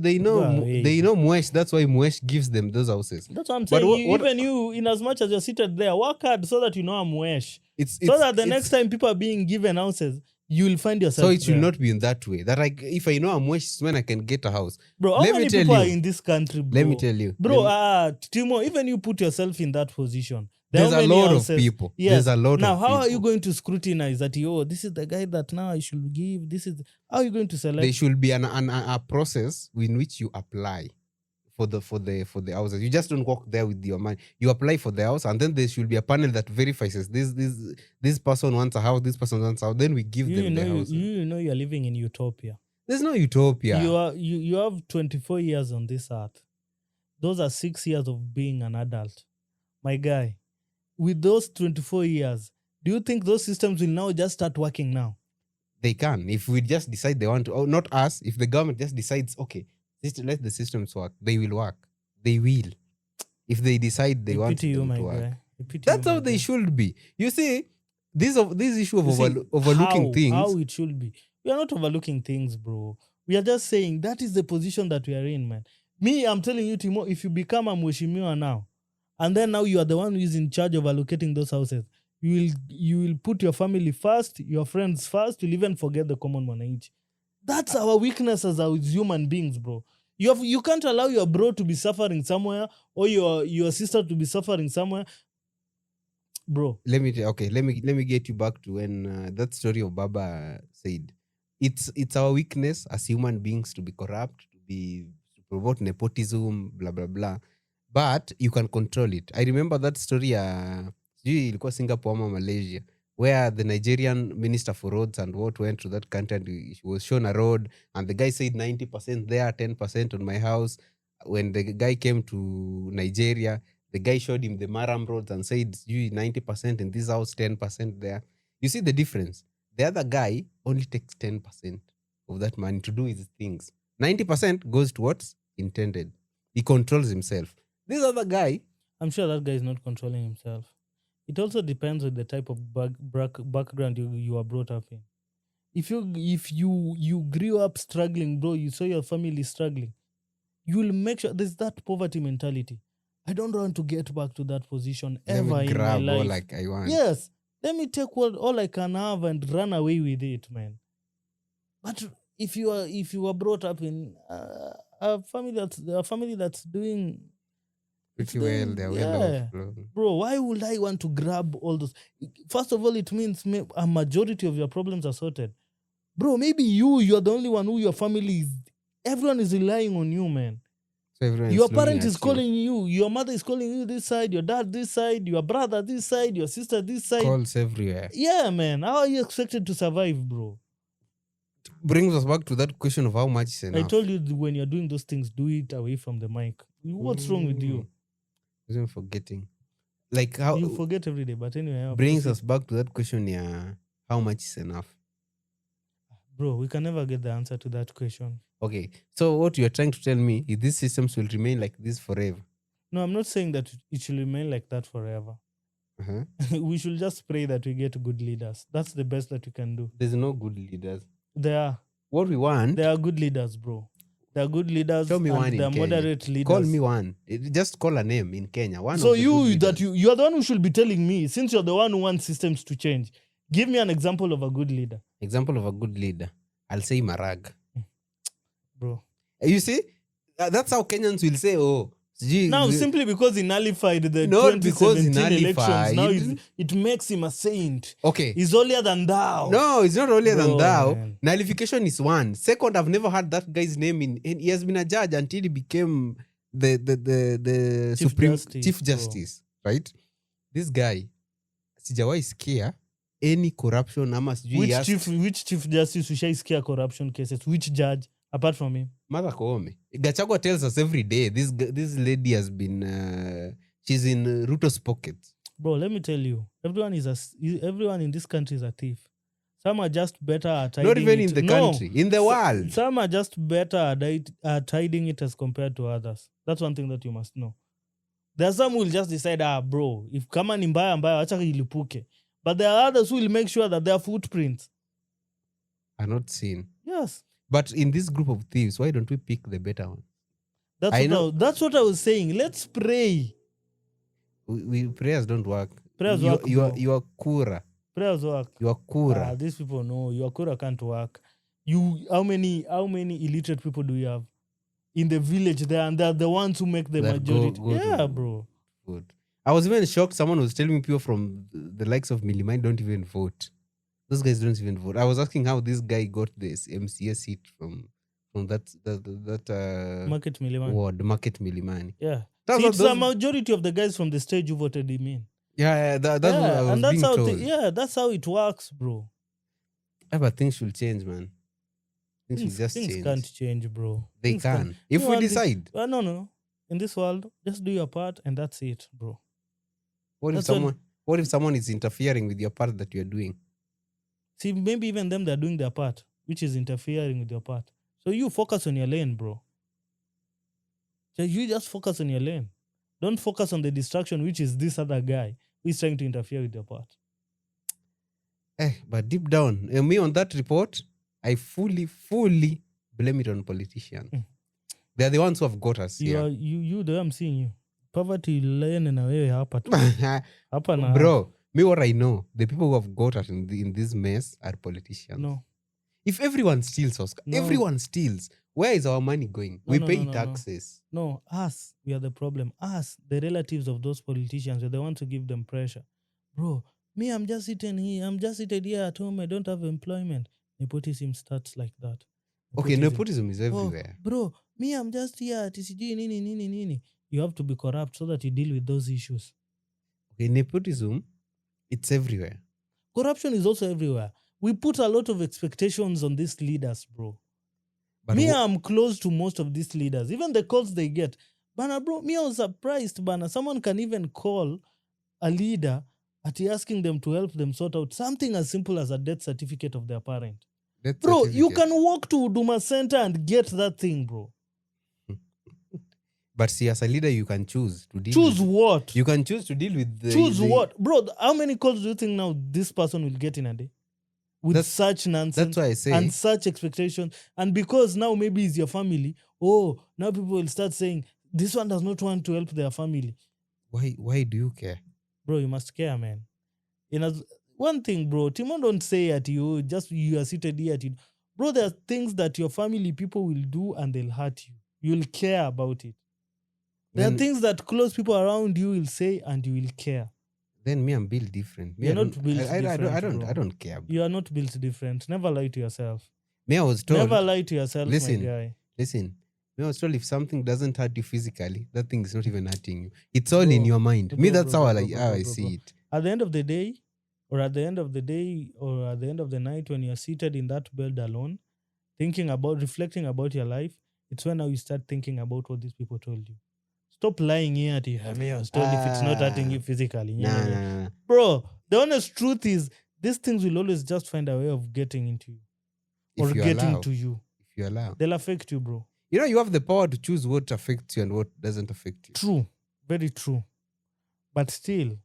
Mwesh. That's why Mwesh gives them those houses.
That's what I'm saying. Even you, in as much as you're seated there, work hard so that you know I'm Mwesh. So that the next time people are being given houses, you will find yourself.
So it should not be in that way. That if I know I'm Mwesh, when I can get a house.
Bro, how many people are in this country, bro?
Let me tell you.
Bro, Timo, even you put yourself in that position.
There's a lot of people.
Yes.
There's a lot
now,
of people.
Now, how are you going to scrutinize that, this is the guy that now I should give, how are you going to select?
There should be a process in which you apply for the houses. You just don't walk there with your money. You apply for the house, and then there should be a panel that verifies this person wants a house, this person wants a house. Then we give them the house.
You know you're living in utopia.
There's no utopia.
You have 24 years on this earth. Those are 6 years of being an adult. My guy, with those 24 years, do you think those systems will now just start working now?
They can. If we just decide they want to, not us, if the government just decides, okay, let the systems work, they will work. They will. If they decide they want them to work. That's how they should be. You see, this issue of overlooking things.
How it should be. We are not overlooking things, bro. We are just saying that is the position that we are in, man. Me, I'm telling you, Timo, if you become a Mheshimiwa now, and then now you are the one who is in charge of allocating those houses, you will put your family first, your friends first, you'll even forget the common mwananchi. That's our weakness as human beings, bro. You can't allow your bro to be suffering somewhere or your sister to be suffering somewhere. Bro.
Let me get you back to when that story of Baba said, it's our weakness as human beings to be corrupt, to promote nepotism, blah blah blah. But you can control it. I remember that story ilikuwa Singapore ama Malaysia, where the Nigerian minister for roads and what went to that country and he was shown a road and the guy said 90% there, 10% on my house. When the guy came to Nigeria, the guy showed him the Maram roads and said 90% in this house, 10% there. You see the difference? The other guy only takes 10% of that money to do his things. 90% goes to what's intended. He controls himself. This other guy,
I'm sure that guy is not controlling himself. It also depends on the type of background you are brought up in. If you grew up struggling, bro, you saw your family struggling, you will make sure there's that poverty mentality. I don't want to get back to that position ever in my life.
All like I want.
Yes, let me take all I can have and run away with it, man. But if you are brought up in a family that's doing
pretty well, they're well off.
Bro, why would I want to grab all those? First of all, it means a majority of your problems are sorted. Bro, maybe you're the only one who your family is. Everyone is relying on you, man.
So
your parent is calling you. Your mother is calling you this side. Your dad this side. Your brother this side. Your sister this side.
Calls everywhere.
Yeah, man. How are you expected to survive, bro?
It brings us back to that question of how much is enough.
I told you when you're doing those things, do it away from the mic. What's wrong with you?
I'm forgetting. Like how
you forget every day, but anyway.
Brings us back to that question, how much is enough?
Bro, we can never get the answer to that question.
Okay, so what you're trying to tell me is these systems will remain like this forever?
No, I'm not saying that it should remain like that forever. We should just pray that we get good leaders. That's the best that we can do.
There's no good leaders.
There are.
What we want.
There are good leaders, bro. There are good leaders.
Show me
and
one in
there are
Kenya.
moderate leaders.
Call me one. Just call a name in Kenya. One.
So
of the
you are the one who should be telling me, since you're the one who wants systems to change. Give me an example of a good leader.
Example of a good leader. I'll say Marag.
Bro.
You see? That's how Kenyans will say, oh.
Now, simply because he nullified the
not
2017 elections, now it makes him a saint.
Okay.
He's holier than thou.
No, it's not holier than thou.
Man.
Nullification is one. Second, I've never heard that guy's name he has been a judge until he became the Chief Justice, right? This guy, sijawai sikia any corruption ama sijui
which chief justice ushaisikia corruption cases? Which judge apart from him?
Martha Koome. Gachagua tells us every day this lady has been she's in Ruto's pocket.
Bro, let me tell you, everyone in this country is a thief. Some are just better at hiding
not even
it.
In the country, in the world.
Some are just better at hiding it as compared to others. That's one thing that you must know. There are some who will just decide, bro, if kama ni mbaya acha ilipuke. But there are others who will make sure that their footprints
are not seen.
Yes.
But in this group of thieves, why don't we pick the better one?
That's what I was saying. Let's pray.
Prayers don't work.
Prayers work.
You are kura.
Prayers work.
You are kura.
These people know your kura can't work. How many illiterate people do you have in the village there? And they're the ones who make the majority. Bro.
Good. I was even shocked. Someone was telling me people from the likes of Milimani don't even vote. Those guys don't even vote. I was asking how this guy got this MCS seat from that
Market Milimani.
Ward, Market Milimani.
Yeah. It's the majority of the guys from the stage who voted him in.
Yeah, that's what I was being told.
That's how it works, bro.
But things should change, man. Things
can't change, bro.
They can. If we decide.
No. In this world, just do your part and that's it, bro.
What if someone is interfering with your part that you're doing?
See, maybe even them, they're doing their part, which is interfering with your part. So you focus on your lane, bro. You just focus on your lane. Don't focus on the distraction, which is this other guy who is trying to interfere with your part.
But deep down, me on that report, I fully blame it on politicians. They're the ones who have got us here.
You the way I'm seeing you. Poverty lane na wewe hapa tu. Hapa na.
Bro, me what I know, the people who have got us in this mess are politicians.
No.
If everyone steals, Oscar, everyone steals, where is our money going? We pay taxes.
No, us, we are the problem. Us, the relatives of those politicians, we're the ones to give them pressure. Bro, me, I'm just sitting here at home. I don't have employment. Nepotism starts like that.
Okay, nepotism is everywhere.
Bro, me, I'm just here at TCG, nini. You have to be corrupt so that you deal with those issues.
Okay, nepotism, it's everywhere.
Corruption is also everywhere. We put a lot of expectations on these leaders, bro. But I'm close to most of these leaders. Even the calls they get. Bana, bro, I was surprised, bana. Someone can even call a leader asking them to help them sort out something as simple as a death certificate of their parent. Bro, you can walk to Huduma Center and get that thing, bro.
But see, as a leader, you can choose to deal
Choose what?
You can choose to deal with
what? Bro, how many calls do you think now this person will get in a day? With such nonsense.
That's why I say.
And such expectations. And because now maybe it's your family, now people will start saying, this one does not want to help their family.
Why do you care?
Bro, you must care, man. One thing, bro, Timon don't say at you, just you are seated here at you. Bro, there are things that your family people will do and they'll hurt you. You'll care about it. There are things that close people around you will say and you will care.
Then me, I'm built different.
You're not built different.
I don't care.
You are not built different. Never lie to yourself.
Me, I was told.
Never lie to yourself, my guy.
Listen. Me, I was told if something doesn't hurt you physically, that thing is not even hurting you. It's all in your mind. Me, that's how I see it.
At the end of the day, or at the end of the night, when you're seated in that bed alone, reflecting about your life, it's when now you start thinking about what these people told you. Stop lying here at you. I was told if it's not hurting you physically.
Nah.
Bro, the honest truth is, these things will always just find a way of getting into you. Or getting to you.
If you allow.
They'll affect you, bro.
You have the power to choose what affects you and what doesn't affect you.
True. Very true. But still,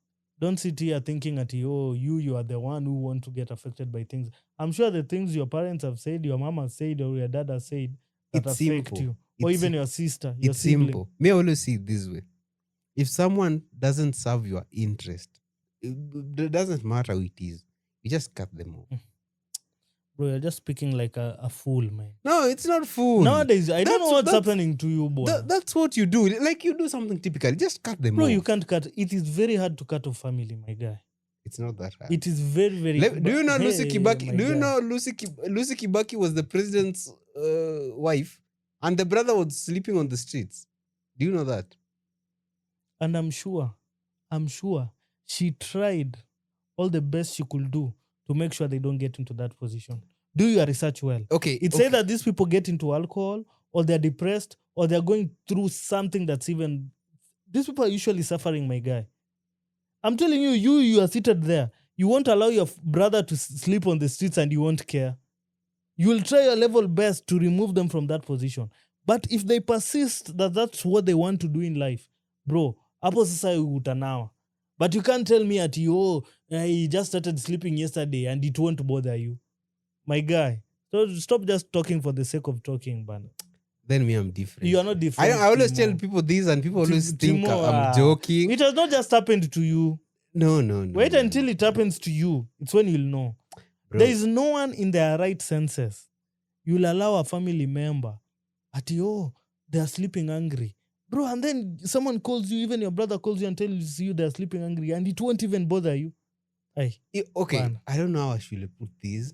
Don't sit here thinking that, you are the one who want to get affected by things. I'm sure the things your parents have said, your mama said, or your dad has said that
It's
affect
simple.
you. Or
It's
even your sister, your
it's
sibling.
simple. May I always see it this way. If someone doesn't serve your interest, it doesn't matter who it is. You just cut them off.
Bro, you're just speaking like a fool, man.
No, it's not fool.
Nowadays, I don't know what's
that's-
happening to you, boy.
That's what you do. Like you do something typical. Just cut them
Bro,
off.
you can't cut. It is very hard to cut off family, my guy.
It's not that hard.
It is very, very.
Do you know Lucy
Hey,
Kibaki?
my
Do you
guy.
know Lucy Kibaki was the president's wife, and the brother was sleeping on the streets? Do you know that?
And I'm sure she tried all the best she could do to make sure they don't get into that position. Do your research well.
Okay.
It's either these people get into alcohol, or they're depressed, or they're going through something that's even. These people are usually suffering, my guy. I'm telling you, you are seated there. You won't allow your brother to sleep on the streets and you won't care. You will try your level best to remove them from that position. But if they persist that that's what they want to do in life, bro, hapo sasa utanawa. But you can't tell me at he just started sleeping yesterday and it won't bother you. My guy. So stop just talking for the sake of talking, man.
Then me, I'm different.
You are not different.
I always
Timo.
tell people this, and people always think
Timo,
I'm joking.
It has not just happened to you.
No.
Wait until it happens to you. It's when you'll know.
Bro.
There is no one in their right senses. You'll allow a family member at they are sleeping angry. Bro, and then someone calls you, even your brother calls you and tells you they're sleeping angry, and it won't even bother you. Hey,
Okay, man. I don't know how I should put this.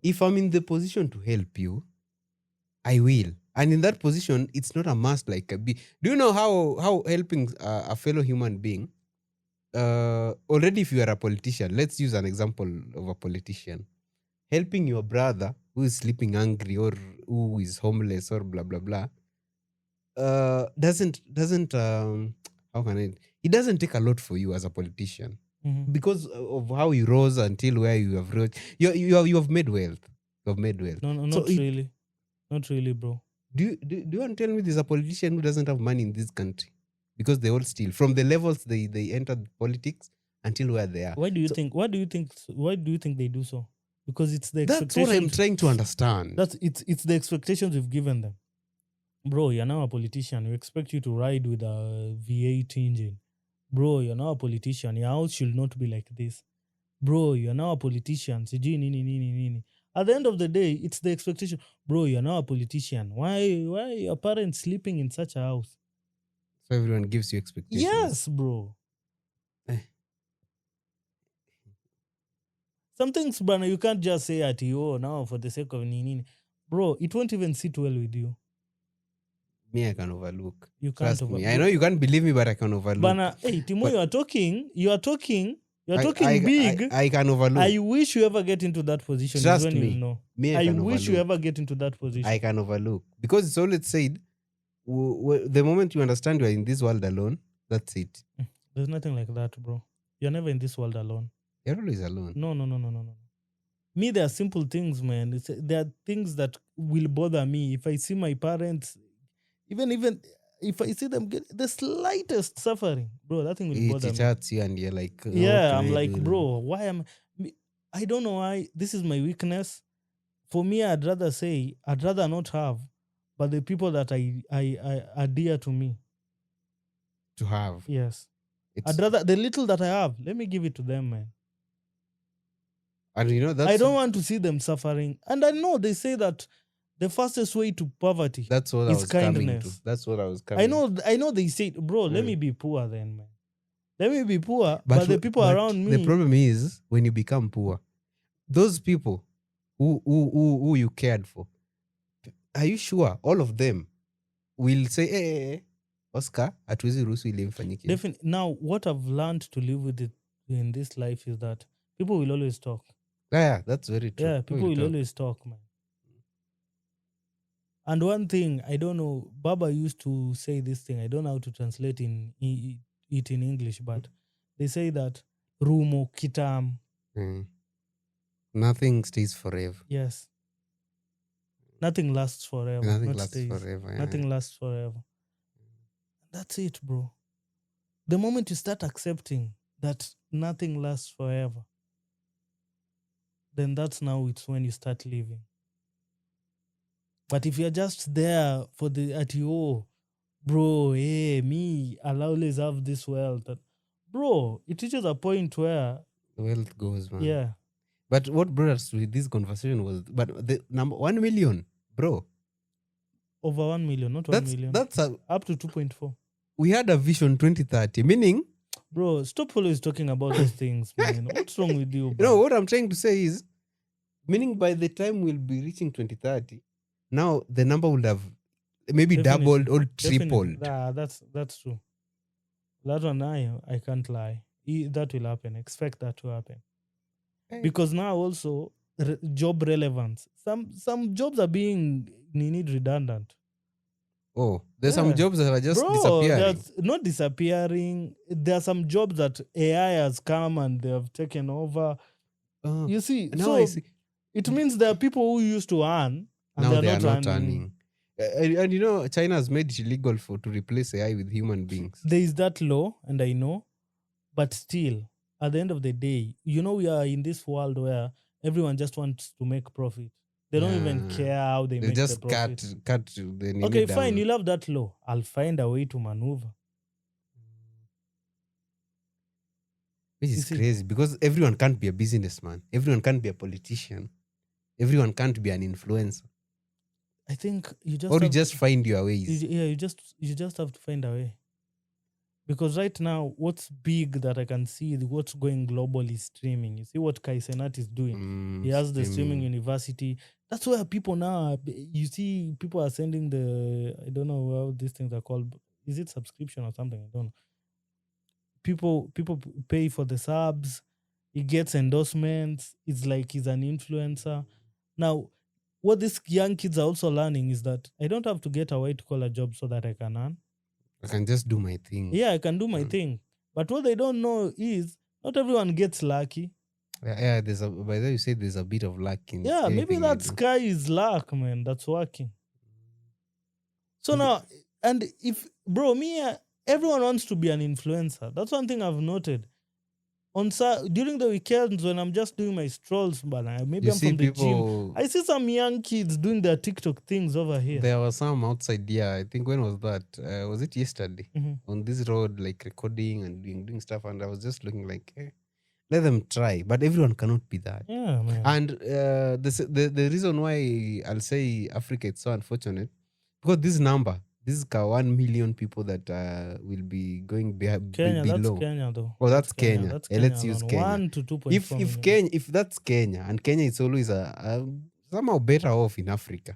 If I'm in the position to help you, I will. And in that position, it's not a must like a be. Do you know how helping a fellow human being? Already, if you are a politician, let's use an example of a politician. Helping your brother who is sleeping angry or who is homeless or blah blah blah doesn't how can I? It doesn't take a lot for you as a politician because of how you rose until where you have reached. You have made wealth. You have made wealth.
No, not really. Not really, bro.
Do you want to tell me there's a politician who doesn't have money in this country? Because they all steal from the levels they entered politics until where they are.
Why do you think they do so? Because it's the expectations.
That's what I'm trying to understand.
It's the expectations we've given them. Bro, you're now a politician. We expect you to ride with a V8 engine. Bro, you're now a politician. Your house should not be like this. Bro, you're now a politician. Nini. At the end of the day, it's the expectation. Bro, you're now a politician. Why are your parents sleeping in such a house?
So everyone gives you expectations.
Yes, bro. Some things, bro, you can't just say at now for the sake of nini. Bro, it won't even sit well with you.
Me, I can overlook.
You can't
overlook. Me. I know you can't believe me, but I can overlook.
Bana, hey, Timo, you are talking big.
I can overlook.
I wish you ever get into that position.
Trust
when
me.
You know.
I
wish you ever get into that position.
I can overlook. Because it's always said, the moment you understand you are in this world alone, that's it.
There's nothing like that, bro. You're never in this world alone.
You're always alone.
No. Me, there are simple things, man. There are things that will bother me. If I see my parents, even if I see them get the slightest suffering, bro, that thing will bother me.
It hurts you and you're like...
I'm like, bro, why am... I don't know why. This is my weakness. For me, I'd rather not have, but the people that I are dear to me.
To have.
Yes. I'd rather, the little that I have, let me give it to them, man.
And you know, that's...
I don't want to see them suffering. And I know they say that the fastest way to poverty
is kindness. That's what I was coming
to. I know they say, bro, let me be poor then, man. Let me be poor, but the people around me...
The problem is, when you become poor, those people who you cared for, are you sure all of them will say, hey, Oscar, hatuwezi ruhusu ile mfanyike?
Definitely. Now, what I've learned to live with it in this life is that people will always talk.
Yeah, that's very true.
Yeah, people will always talk, man. And one thing, I don't know, Baba used to say this thing, I don't know how to translate it in English, but they say that rumo kitam.
Nothing stays forever.
Yes. Nothing lasts forever.
Nothing lasts forever. Yeah.
Nothing lasts forever. That's it, bro. The moment you start accepting that nothing lasts forever, then that's now it's when you start living. But if you're just there for bro, hey, me, I'll always have this wealth. Bro, it reaches a point where
The wealth goes, man.
Yeah.
But what brought us to this conversation was, but the number 1 million, bro.
Over 1 million, not 1 million.
That's
up to 2.4.
We had a vision 2030, meaning,
bro, stop always talking about those things, man. What's wrong with you, bro?
You know, what I'm trying to say is, meaning by the time we'll be reaching 2030, now the number would have maybe doubled or tripled.
That's true. That one, I can't lie. That will happen. Expect that to happen. Because now also job relevance. Some jobs are being redundant.
Oh, there's some jobs that are just disappearing.
Not disappearing. There are some jobs that AI has come and they have taken over. You see,
now I see.
It means there are people who used to earn and
now they are not earning. And you know, China has made it illegal to replace AI with human beings.
There is that law, and I know, but still, at the end of the day, you know, we are in this world where everyone just wants to make profit. They don't even care how they make the profit.
Just cut the
okay, fine, you love that law. I'll find a way to maneuver.
Which is crazy, because everyone can't be a businessman. Everyone can't be a politician. Everyone can't be an influencer.
I think you
just find your ways.
You just have to find a way. Because right now, what's big that I can see, what's going global is streaming. You see what Kai Cenat is doing. He has the streaming university. That's where people now, you see people are sending I don't know how these things are called. Is it subscription or something? I don't know. People pay for the subs. He gets endorsements. It's like he's an influencer. Now, what these young kids are also learning is that I don't have to get a white-collar job so that I can earn.
I can just do my thing.
Yeah, I can do my thing. But what they don't know is not everyone gets lucky.
Yeah, by the way, you say there's a bit of luck in.
Yeah, maybe that sky is luck, man. That's working. So now, and if, bro, everyone wants to be an influencer. That's one thing I've noted. During the weekends when I'm just doing my strolls, but maybe I'm from the gym, I see some young kids doing their TikTok things over here.
There were some outside here. I think, when was that? Was it yesterday? On this road, like recording and doing stuff, and I was just looking like, let them try. But everyone cannot be that.
Yeah, man.
And the reason why I'll say Africa is so unfortunate, because this number, this is 1 million people that will be going below.
That's Kenya, though.
Oh, that's Kenya.
That's Kenya.
Let's use Kenya.
1 to 2.4
if that's Kenya, and Kenya is always somehow better off in Africa.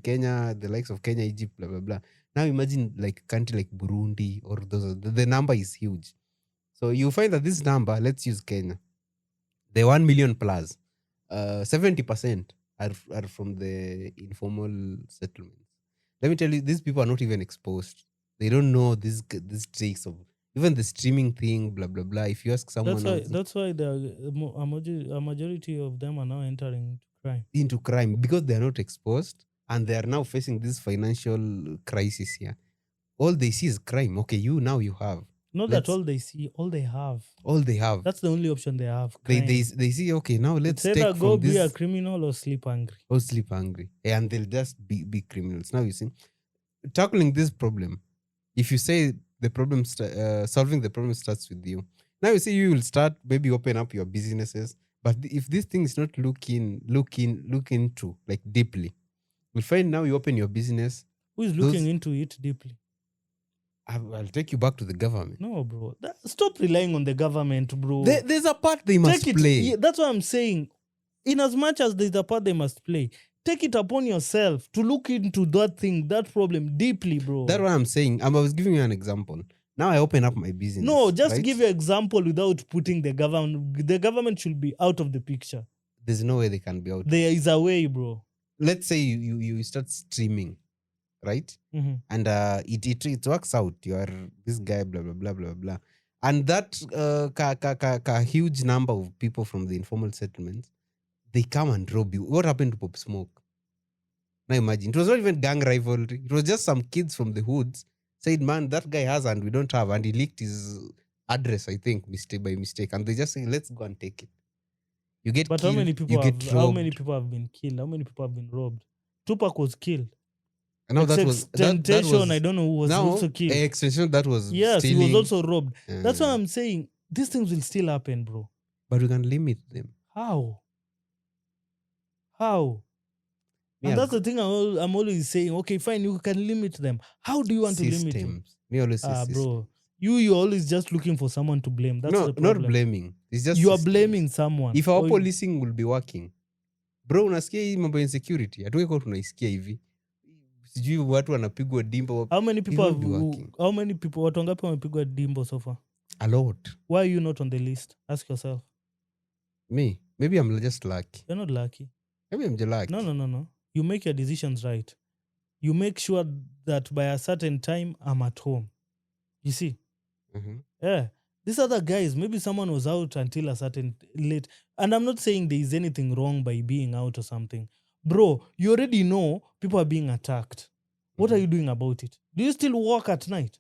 Kenya, the likes of Kenya, Egypt, blah blah blah. Now imagine like a country like Burundi, or the number is huge. So you find that this number, let's use Kenya, the 1 million plus, 70% are from the informal settlements. Let me tell you, these people are not even exposed. They don't know these tricks of even the streaming thing, blah blah blah. If you ask someone,
that's why a majority of them are now entering
into crime because they are not exposed, and they are now facing this financial crisis here. All they see is crime. Okay, you have.
Not that all they see, all they have.
All they have.
That's the only option they have.
They see, okay, now let's take
either go be a criminal or sleep hungry.
And they'll just be criminals. Now you see, tackling this problem, if you say the problem, solving the problem starts with you. Now you see, you will start maybe open up your businesses. But if this thing is not look into like deeply, you'll find now you open your business.
Who is looking into it deeply?
I'll take you back to the government.
No, bro. Stop relying on the government, bro.
There's a part they must play.
Yeah, that's what I'm saying. In as much as there's a part they must play, take it upon yourself to look into that problem deeply, bro.
That's what I'm saying. I was giving you an example. Now I open up my business.
No, just give you an example without putting the government. The government should be out of the picture.
There's no way they can be out.
There is a way, bro.
Let's say you start streaming. Right?
Mm-hmm.
And it works out. You are this guy, blah, blah, blah, blah, blah. And that huge number of people from the informal settlements, they come and rob you. What happened to Pop Smoke? Now imagine. It was not even gang rivalry. It was just some kids from the hoods said, man, that guy has and we don't have. And he leaked his address, I think, by mistake, and they just say, let's go and take it. You get
But
killed,
how many people
you
have
get robbed.
how many people have been killed? How many people have been robbed? Tupac was killed.
No, that was
Extentation, I don't know who was also killed.
Extension, that was
yes,
stealing.
he was also robbed. That's why I'm saying these things will still happen, bro.
But we can limit them.
How? And that's the thing I'm always saying. Okay, fine, you can limit them. How do you want to limit them?
Me always say
bro, you're always just looking for someone to blame. That's the problem.
Not blaming. It's just
you are blaming someone.
If our policing will be working, bro, unasikia hii mambo ya insecurity, hatuweko tunaisikia hivi. Sijui watu wanapigwa dimbo.
How many people watu wangapi wamepigwa dimbo so far?
A lot.
Why are you not on the list? Ask yourself.
Me? Maybe I'm just lucky.
You're not lucky.
Maybe I'm just lucky.
No. You make your decisions right. You make sure that by a certain time, I'm at home. You see?
Mm-hmm.
Yeah. These other guys, maybe someone was out until a certain late. And I'm not saying there is anything wrong by being out or something. Bro, you already know people are being attacked. What are you doing about it? Do you still work at night?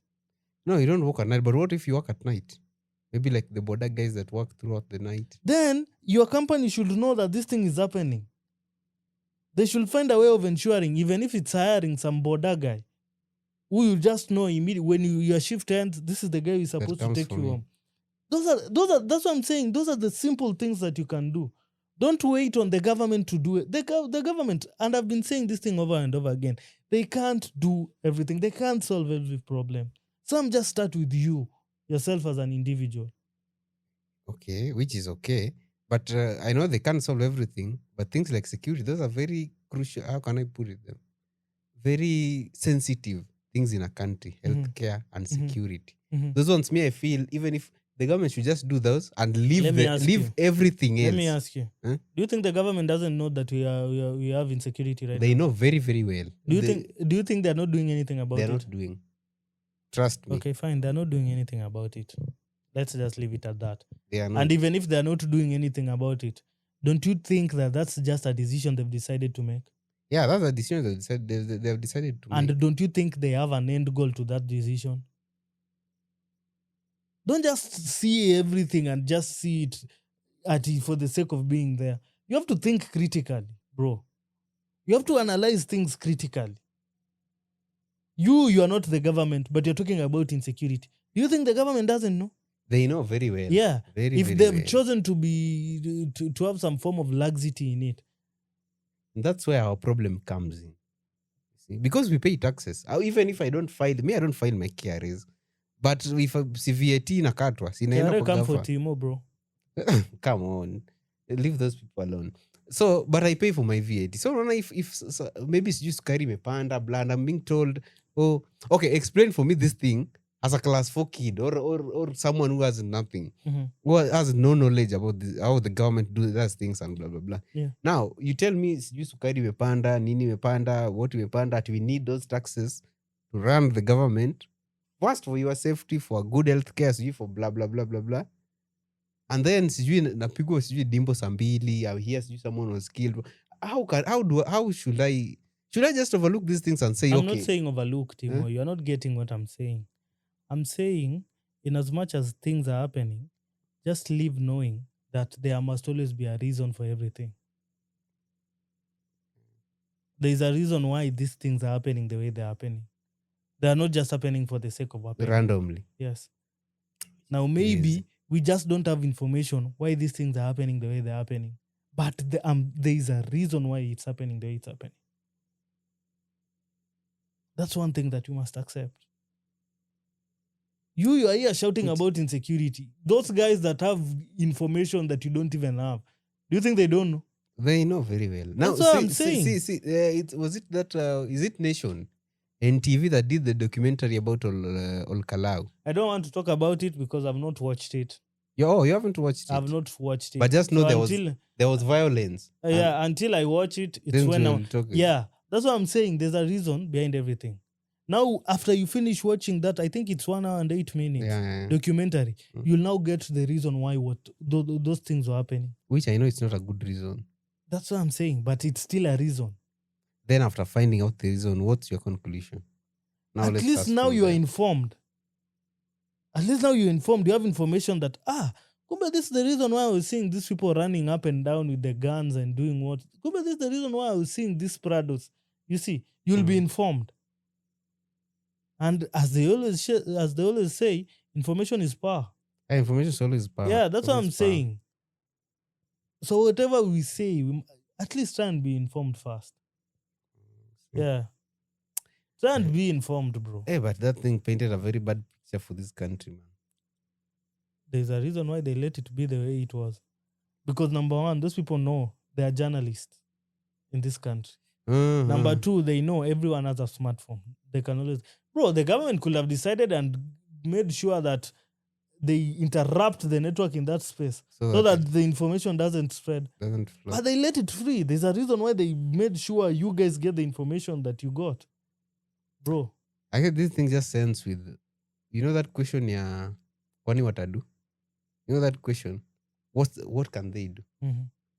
No, you don't work at night. But what if you work at night? Maybe like the border guys that work throughout the night.
Then your company should know that this thing is happening. They should find a way of ensuring, even if it's hiring some border guy, who you just know immediately when your shift ends, this is the guy who's supposed to take you home. That's what I'm saying. Those are the simple things that you can do. Don't wait on the government to do it. The government, and I've been saying this thing over and over again, they can't do everything. They can't solve every problem. Some just start with yourself as an individual.
Okay, which is okay. But I know they can't solve everything. But things like security, those are very crucial. How can I put it? Very sensitive things in a country. Healthcare and security. Those ones, me, I feel, even if the government should just do those and leave everything else.
Let me ask you. Do you think the government doesn't know that we have insecurity right now?
They know very, very well.
Do you think they're not doing anything about it?
They're not doing. Trust me.
Okay, fine. They're not doing anything about it. Let's just leave it at that.
They are not.
And even if they're not doing anything about it, don't you think that that's just a decision they've decided to make?
Yeah, that's a decision they've decided to make.
And don't you think they have an end goal to that decision? Don't just see everything and just see it for the sake of being there. You have to think critically, bro. You have to analyze things critically. You are not the government, but you're talking about insecurity. Do you think the government doesn't know?
They know very well.
Yeah.
Very,
if
very
they've
well.
chosen to have some form of laxity in it.
That's where our problem comes in. See? Because we pay taxes. Even if I don't file my KRAs. But if VAT inakatwa,
KRA come for Timo, bro.
Come on. Leave those people alone. So, but I pay for my VAT. So, if maybe it's just sukari imepanda, bland, I'm being told, oh, okay, explain for me this thing as a class 4 kid or someone who has nothing, who has no knowledge about how the government does things and blah, blah, blah.
Yeah.
Now, you tell me, sukari imepanda, nini imepanda, what imepanda, that we need those taxes to run the government. First, for your safety, for good health care, for blah, blah, blah, blah, blah. And then, napigwa dimbo sambili, I hear someone was killed. How should I just overlook these things and say,
I'm
okay?
not saying overlook, Timo. You're not getting what I'm saying. I'm saying, in as much as things are happening, just live knowing that there must always be a reason for everything. There is a reason why these things are happening the way they're happening. They are not just happening for the sake of happening.
Randomly.
Yes. Now, maybe we just don't have information why these things are happening the way they're happening. But there is a reason why it's happening the way it's happening. That's one thing that you must accept. You are here shouting about insecurity. Those guys that have information that you don't even have, do you think they don't know?
They know very well.
That's what I'm saying.
Was it that, is it Nation? NTV that did the documentary about Olkalau.
I don't want to talk about it because I've not watched it.
You haven't watched it?
I've not watched it.
But just know there was violence.
Until I watch it, it's when that's what I'm saying. There's a reason behind everything. Now, after you finish watching that, I think it's 1 hour and 8 minutes documentary. You'll now get the reason why those things were happening.
Which I know it's not a good reason.
That's what I'm saying, but it's still a reason.
Then after finding out the reason, what's your conclusion?
Now, at least now you are informed. At least now you're informed. You have information that, kumbe this is the reason why I was seeing these people running up and down with the guns and doing what. Kumbe this is the reason why I was seeing these Prados. You see, you'll be informed. And as they always say, information is power.
Information is always power.
Yeah, that's what I'm saying. So whatever we say, we at least try and be informed first. Yeah. Try and be informed, bro.
Hey, but that thing painted a very bad picture for this country, man.
There's a reason why they let it be the way it was. Because number one, those people know they are journalists in this country. Number two, they know everyone has a smartphone. They can always... Bro, the government could have decided and made sure that they interrupt the network in that space so that the information doesn't spread. But they let it free. There's a reason why they made sure you guys get the information that you got. Bro.
I guess this thing just ends with, you know that question, kwani watadu? You know that question? What can they do?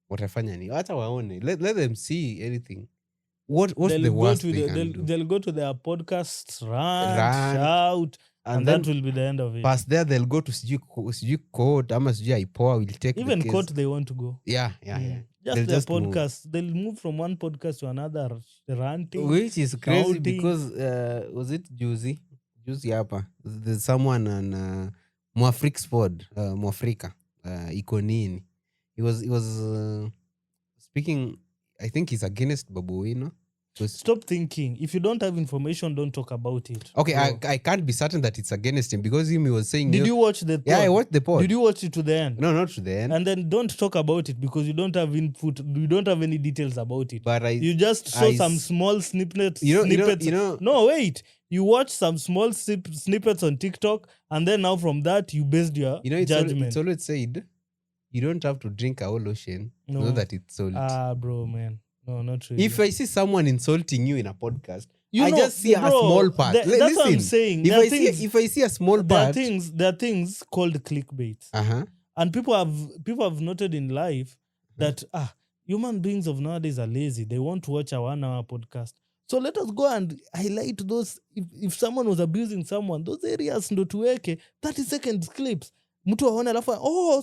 Watafanya ni? Acha waone. Let them see anything. What's the worst they can do?
They'll go to their podcasts, rant, shout, and that will be the end of it.
Past there, they'll go to sijui court, ama sijui IPOA will take
even
the case.
court they want to go.
Yeah.
Just their podcast. They'll move from one podcast to another, ranting.
Which is crazy
shouting.
Because, was it Juicy hapa? There's someone on Mwafrik's pod, Mwafrika, iko nini. He was speaking, I think he's against Babuino.
Stop thinking. If you don't have information, don't talk about it.
Okay, I can't be certain that it's against him because he was saying...
Did you watch the pod?
Yeah, I watched the pod.
Did you watch it to the end?
No, not to the end.
And then don't talk about it because you don't have input. You don't have any details about it.
But
you just saw some small snippets.
You know.
No, wait. You watch some small snippets on TikTok, and then now from that you based your judgment.
It's always said, you don't have to drink a whole ocean to know that it's salt.
Bro, man. No, not really.
If I see someone insulting you in a podcast, I just see a small part.
That's
Listen,
what I'm saying.
If I see a small part...
There are things called clickbait. And people have noted in life that human beings of nowadays are lazy. They want to watch a 1-hour podcast. So let us go and highlight those. If someone was abusing someone, those areas ndo tuweke 30 seconds clips. Mtu aone alafu,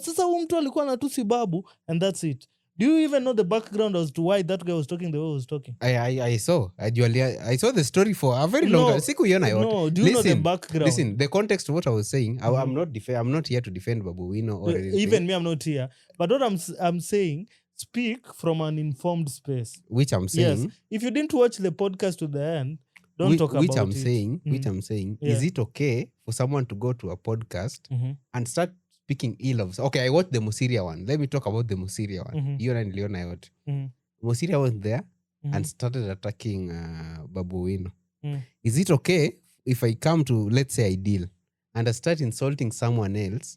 sasa huyu mtu alikuwa anatusi babu, and that's it. Do you even know the background as to why that guy was talking the way he was talking?
I saw. I saw the story for a very long time.
No, do you know the background?
Listen, the context of what I was saying, I'm not here to defend Babuino or anything.
Even me, I'm not here. But what I'm saying, speak from an informed space.
Which I'm saying.
Yes. If you didn't watch the podcast to the end, don't talk about it.
Which I'm saying, is it okay for someone to go to a podcast and start speaking ill of... Okay, I watched the Musiria one. Let me talk about the Musiria one. You and Leon, I watched. Musiria was there and started attacking Babuino. Is it okay if I come to, let's say I deal, and I start insulting someone else?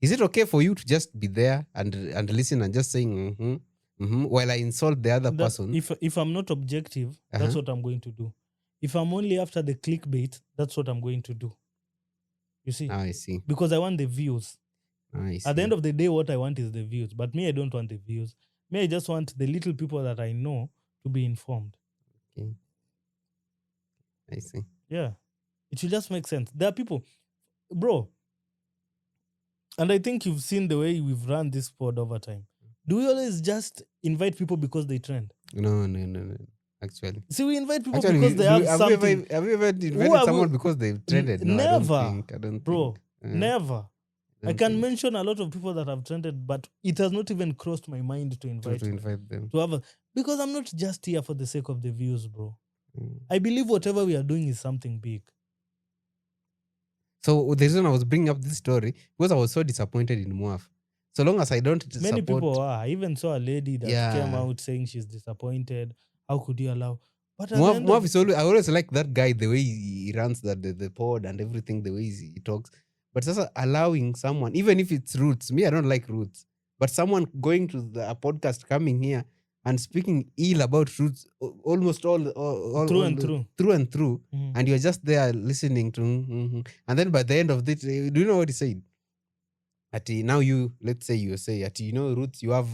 Is it okay for you to just be there and listen and just saying while I insult the other person?
If I'm not objective, that's what I'm going to do. If I'm only after the clickbait, that's what I'm going to do. You see?
I see.
Because I want the views.
I see.
At the end of the day, what I want is the views. But me, I don't want the views. Me, I just want the little people that I know to be informed.
Okay. I see.
Yeah. It should just make sense. There are people... Bro, and I think you've seen the way we've run this pod over time. Do we always just invite people because they trend?
No. Actually.
See, we invite people because they have something.
Have you ever invited someone because they've trended? No,
never.
I don't
bro,
think.
Never. I can mention a lot of people that have trended, but it has not even crossed my mind to invite
them.
Because I'm not just here for the sake of the views, bro. I believe whatever we are doing is something big.
So the reason I was bringing up this story because I was so disappointed in Muaf. So long as I don't
Many people are. I even saw a lady that came out saying she's disappointed. How could you allow? But
Muaf is always, I always like that guy, the way he runs the pod and everything, the way he talks. But also allowing someone, even if it's Roots, me, I don't like Roots, but someone going to a podcast, coming here and speaking ill about Roots, almost all
through and
through, and you're just there listening to, and then by the end of it, do you know what he said? Now let's say you say, Roots, you have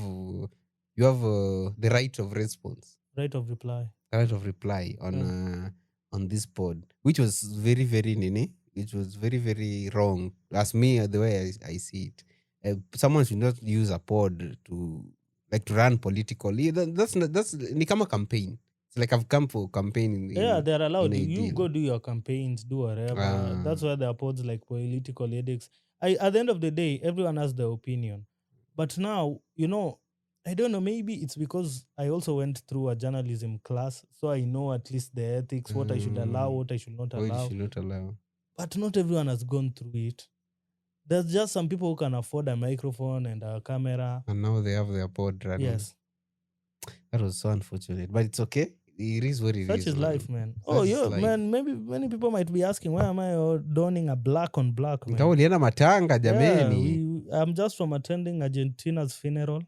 the right of response.
Right of reply.
Right of reply on this pod, which was very, very nini. which was very, very wrong. As me, the way I see it, someone should not use a pod to run politically. That's ni kama campaign. It's like I've come for campaign.
They're allowed.
in a
You
deal.
go do your campaigns, do whatever. That's why there are pods like political edicts. At the end of the day, everyone has their opinion. But now, I don't know, maybe it's because I also went through a journalism class, so I know at least the ethics, what I should allow, what I should not
What you
allow.
should not allow.
But not everyone has gone through it. There's just some people who can afford a microphone and a camera.
And now they have their pod running.
Yes.
That was so unfortunate. But it's okay. It is what it is.
Such is life, man.
Life.
Man, maybe many people might be asking, why am I donning a black on black, man?
Ulienda matanga jameni.
I'm just from attending Argentina's funeral.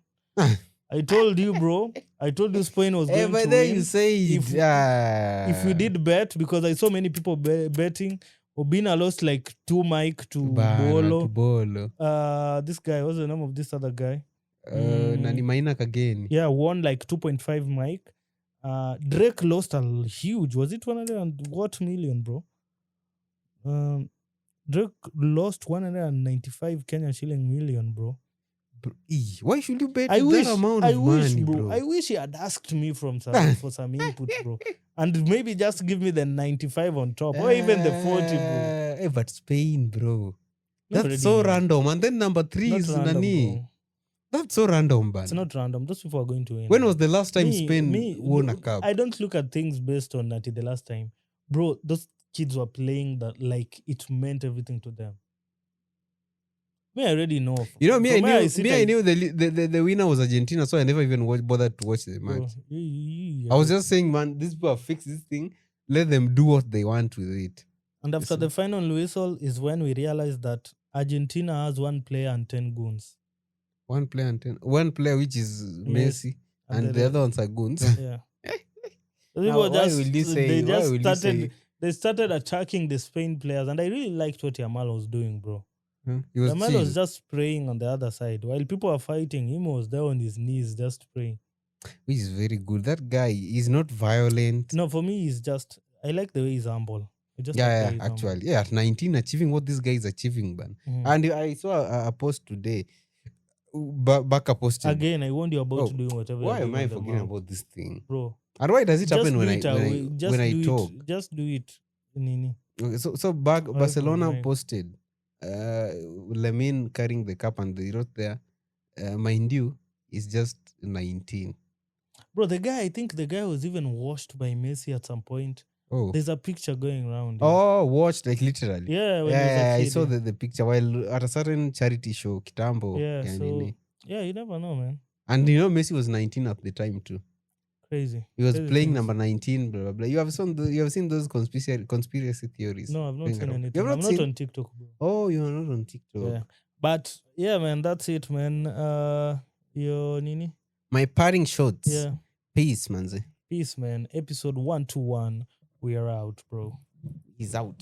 I told you, bro. I told you Spain was going to win.
You say
if you did bet, because I saw many people betting, Obina lost like 2 mic to Bolo. This guy, what's the name of this other guy?
Nani Maina Kageni.
Yeah, won like 2.5 mic. Drake lost a huge. Was it 100 and what million, bro? Drake lost 195 Kenyan shilling million, bro.
Why should you bet that amount of money, bro?
I wish he had asked me for some input, bro. And maybe just give me the 95 on top, or even the 40, bro.
But Spain, bro. That's so random. And then number 3 is Nani. Bro. That's so random, man.
It's not random. Those people are going to win.
When was the last time Spain won a cup?
I don't look at things based on that the last time. Bro, those kids were playing that like it meant everything to them. Me, I already know.
I knew the winner was Argentina, so I never even bothered to watch the match. I was just saying, man, these people have fixed this thing. Let them do what they want with it.
And after the final whistle is when we realized that Argentina has 1 player and 10 goons.
1 player and 10. 1 player, which is Messi, and the other ones are goons.
Yeah. They started attacking the Spain players, and I really liked what Yamal was doing, bro. Yamal was just praying on the other side. While people are fighting, he was there on his knees just praying.
Which is very good. That guy is not violent.
No, for me, he's just... I like the way he's humble.
Actually. Humble. Yeah, at 19, achieving what this guy is achieving, man. Mm-hmm. And I saw a post today. Baka posted.
Again, I warned you about doing whatever.
Why am I forgetting about this thing?
Bro.
And why does it happen when I talk?
Just do it. Nini.
So Barcelona posted Lamine carrying the cup, and they wrote there, mind you, is just 19.
Bro, I think the guy was even washed by Messi at some point.
Oh.
There's a picture going around.
Oh, watched, like literally.
Yeah,
I saw the picture while at a certain charity show, Kitambo.
Yeah, you never know, man.
And Messi was 19 at the time too.
Crazy.
He was playing number 19, blah, blah, blah. You have seen those conspiracy theories?
No, I've not seen anything. I'm not on TikTok, bro.
Oh, you're not on TikTok.
Yeah. But, yeah, man, that's it, man. Yo, Nini?
My parting shots.
Yeah.
Peace, manze.
Peace, man. Episode 121. We are out, bro.
He's out.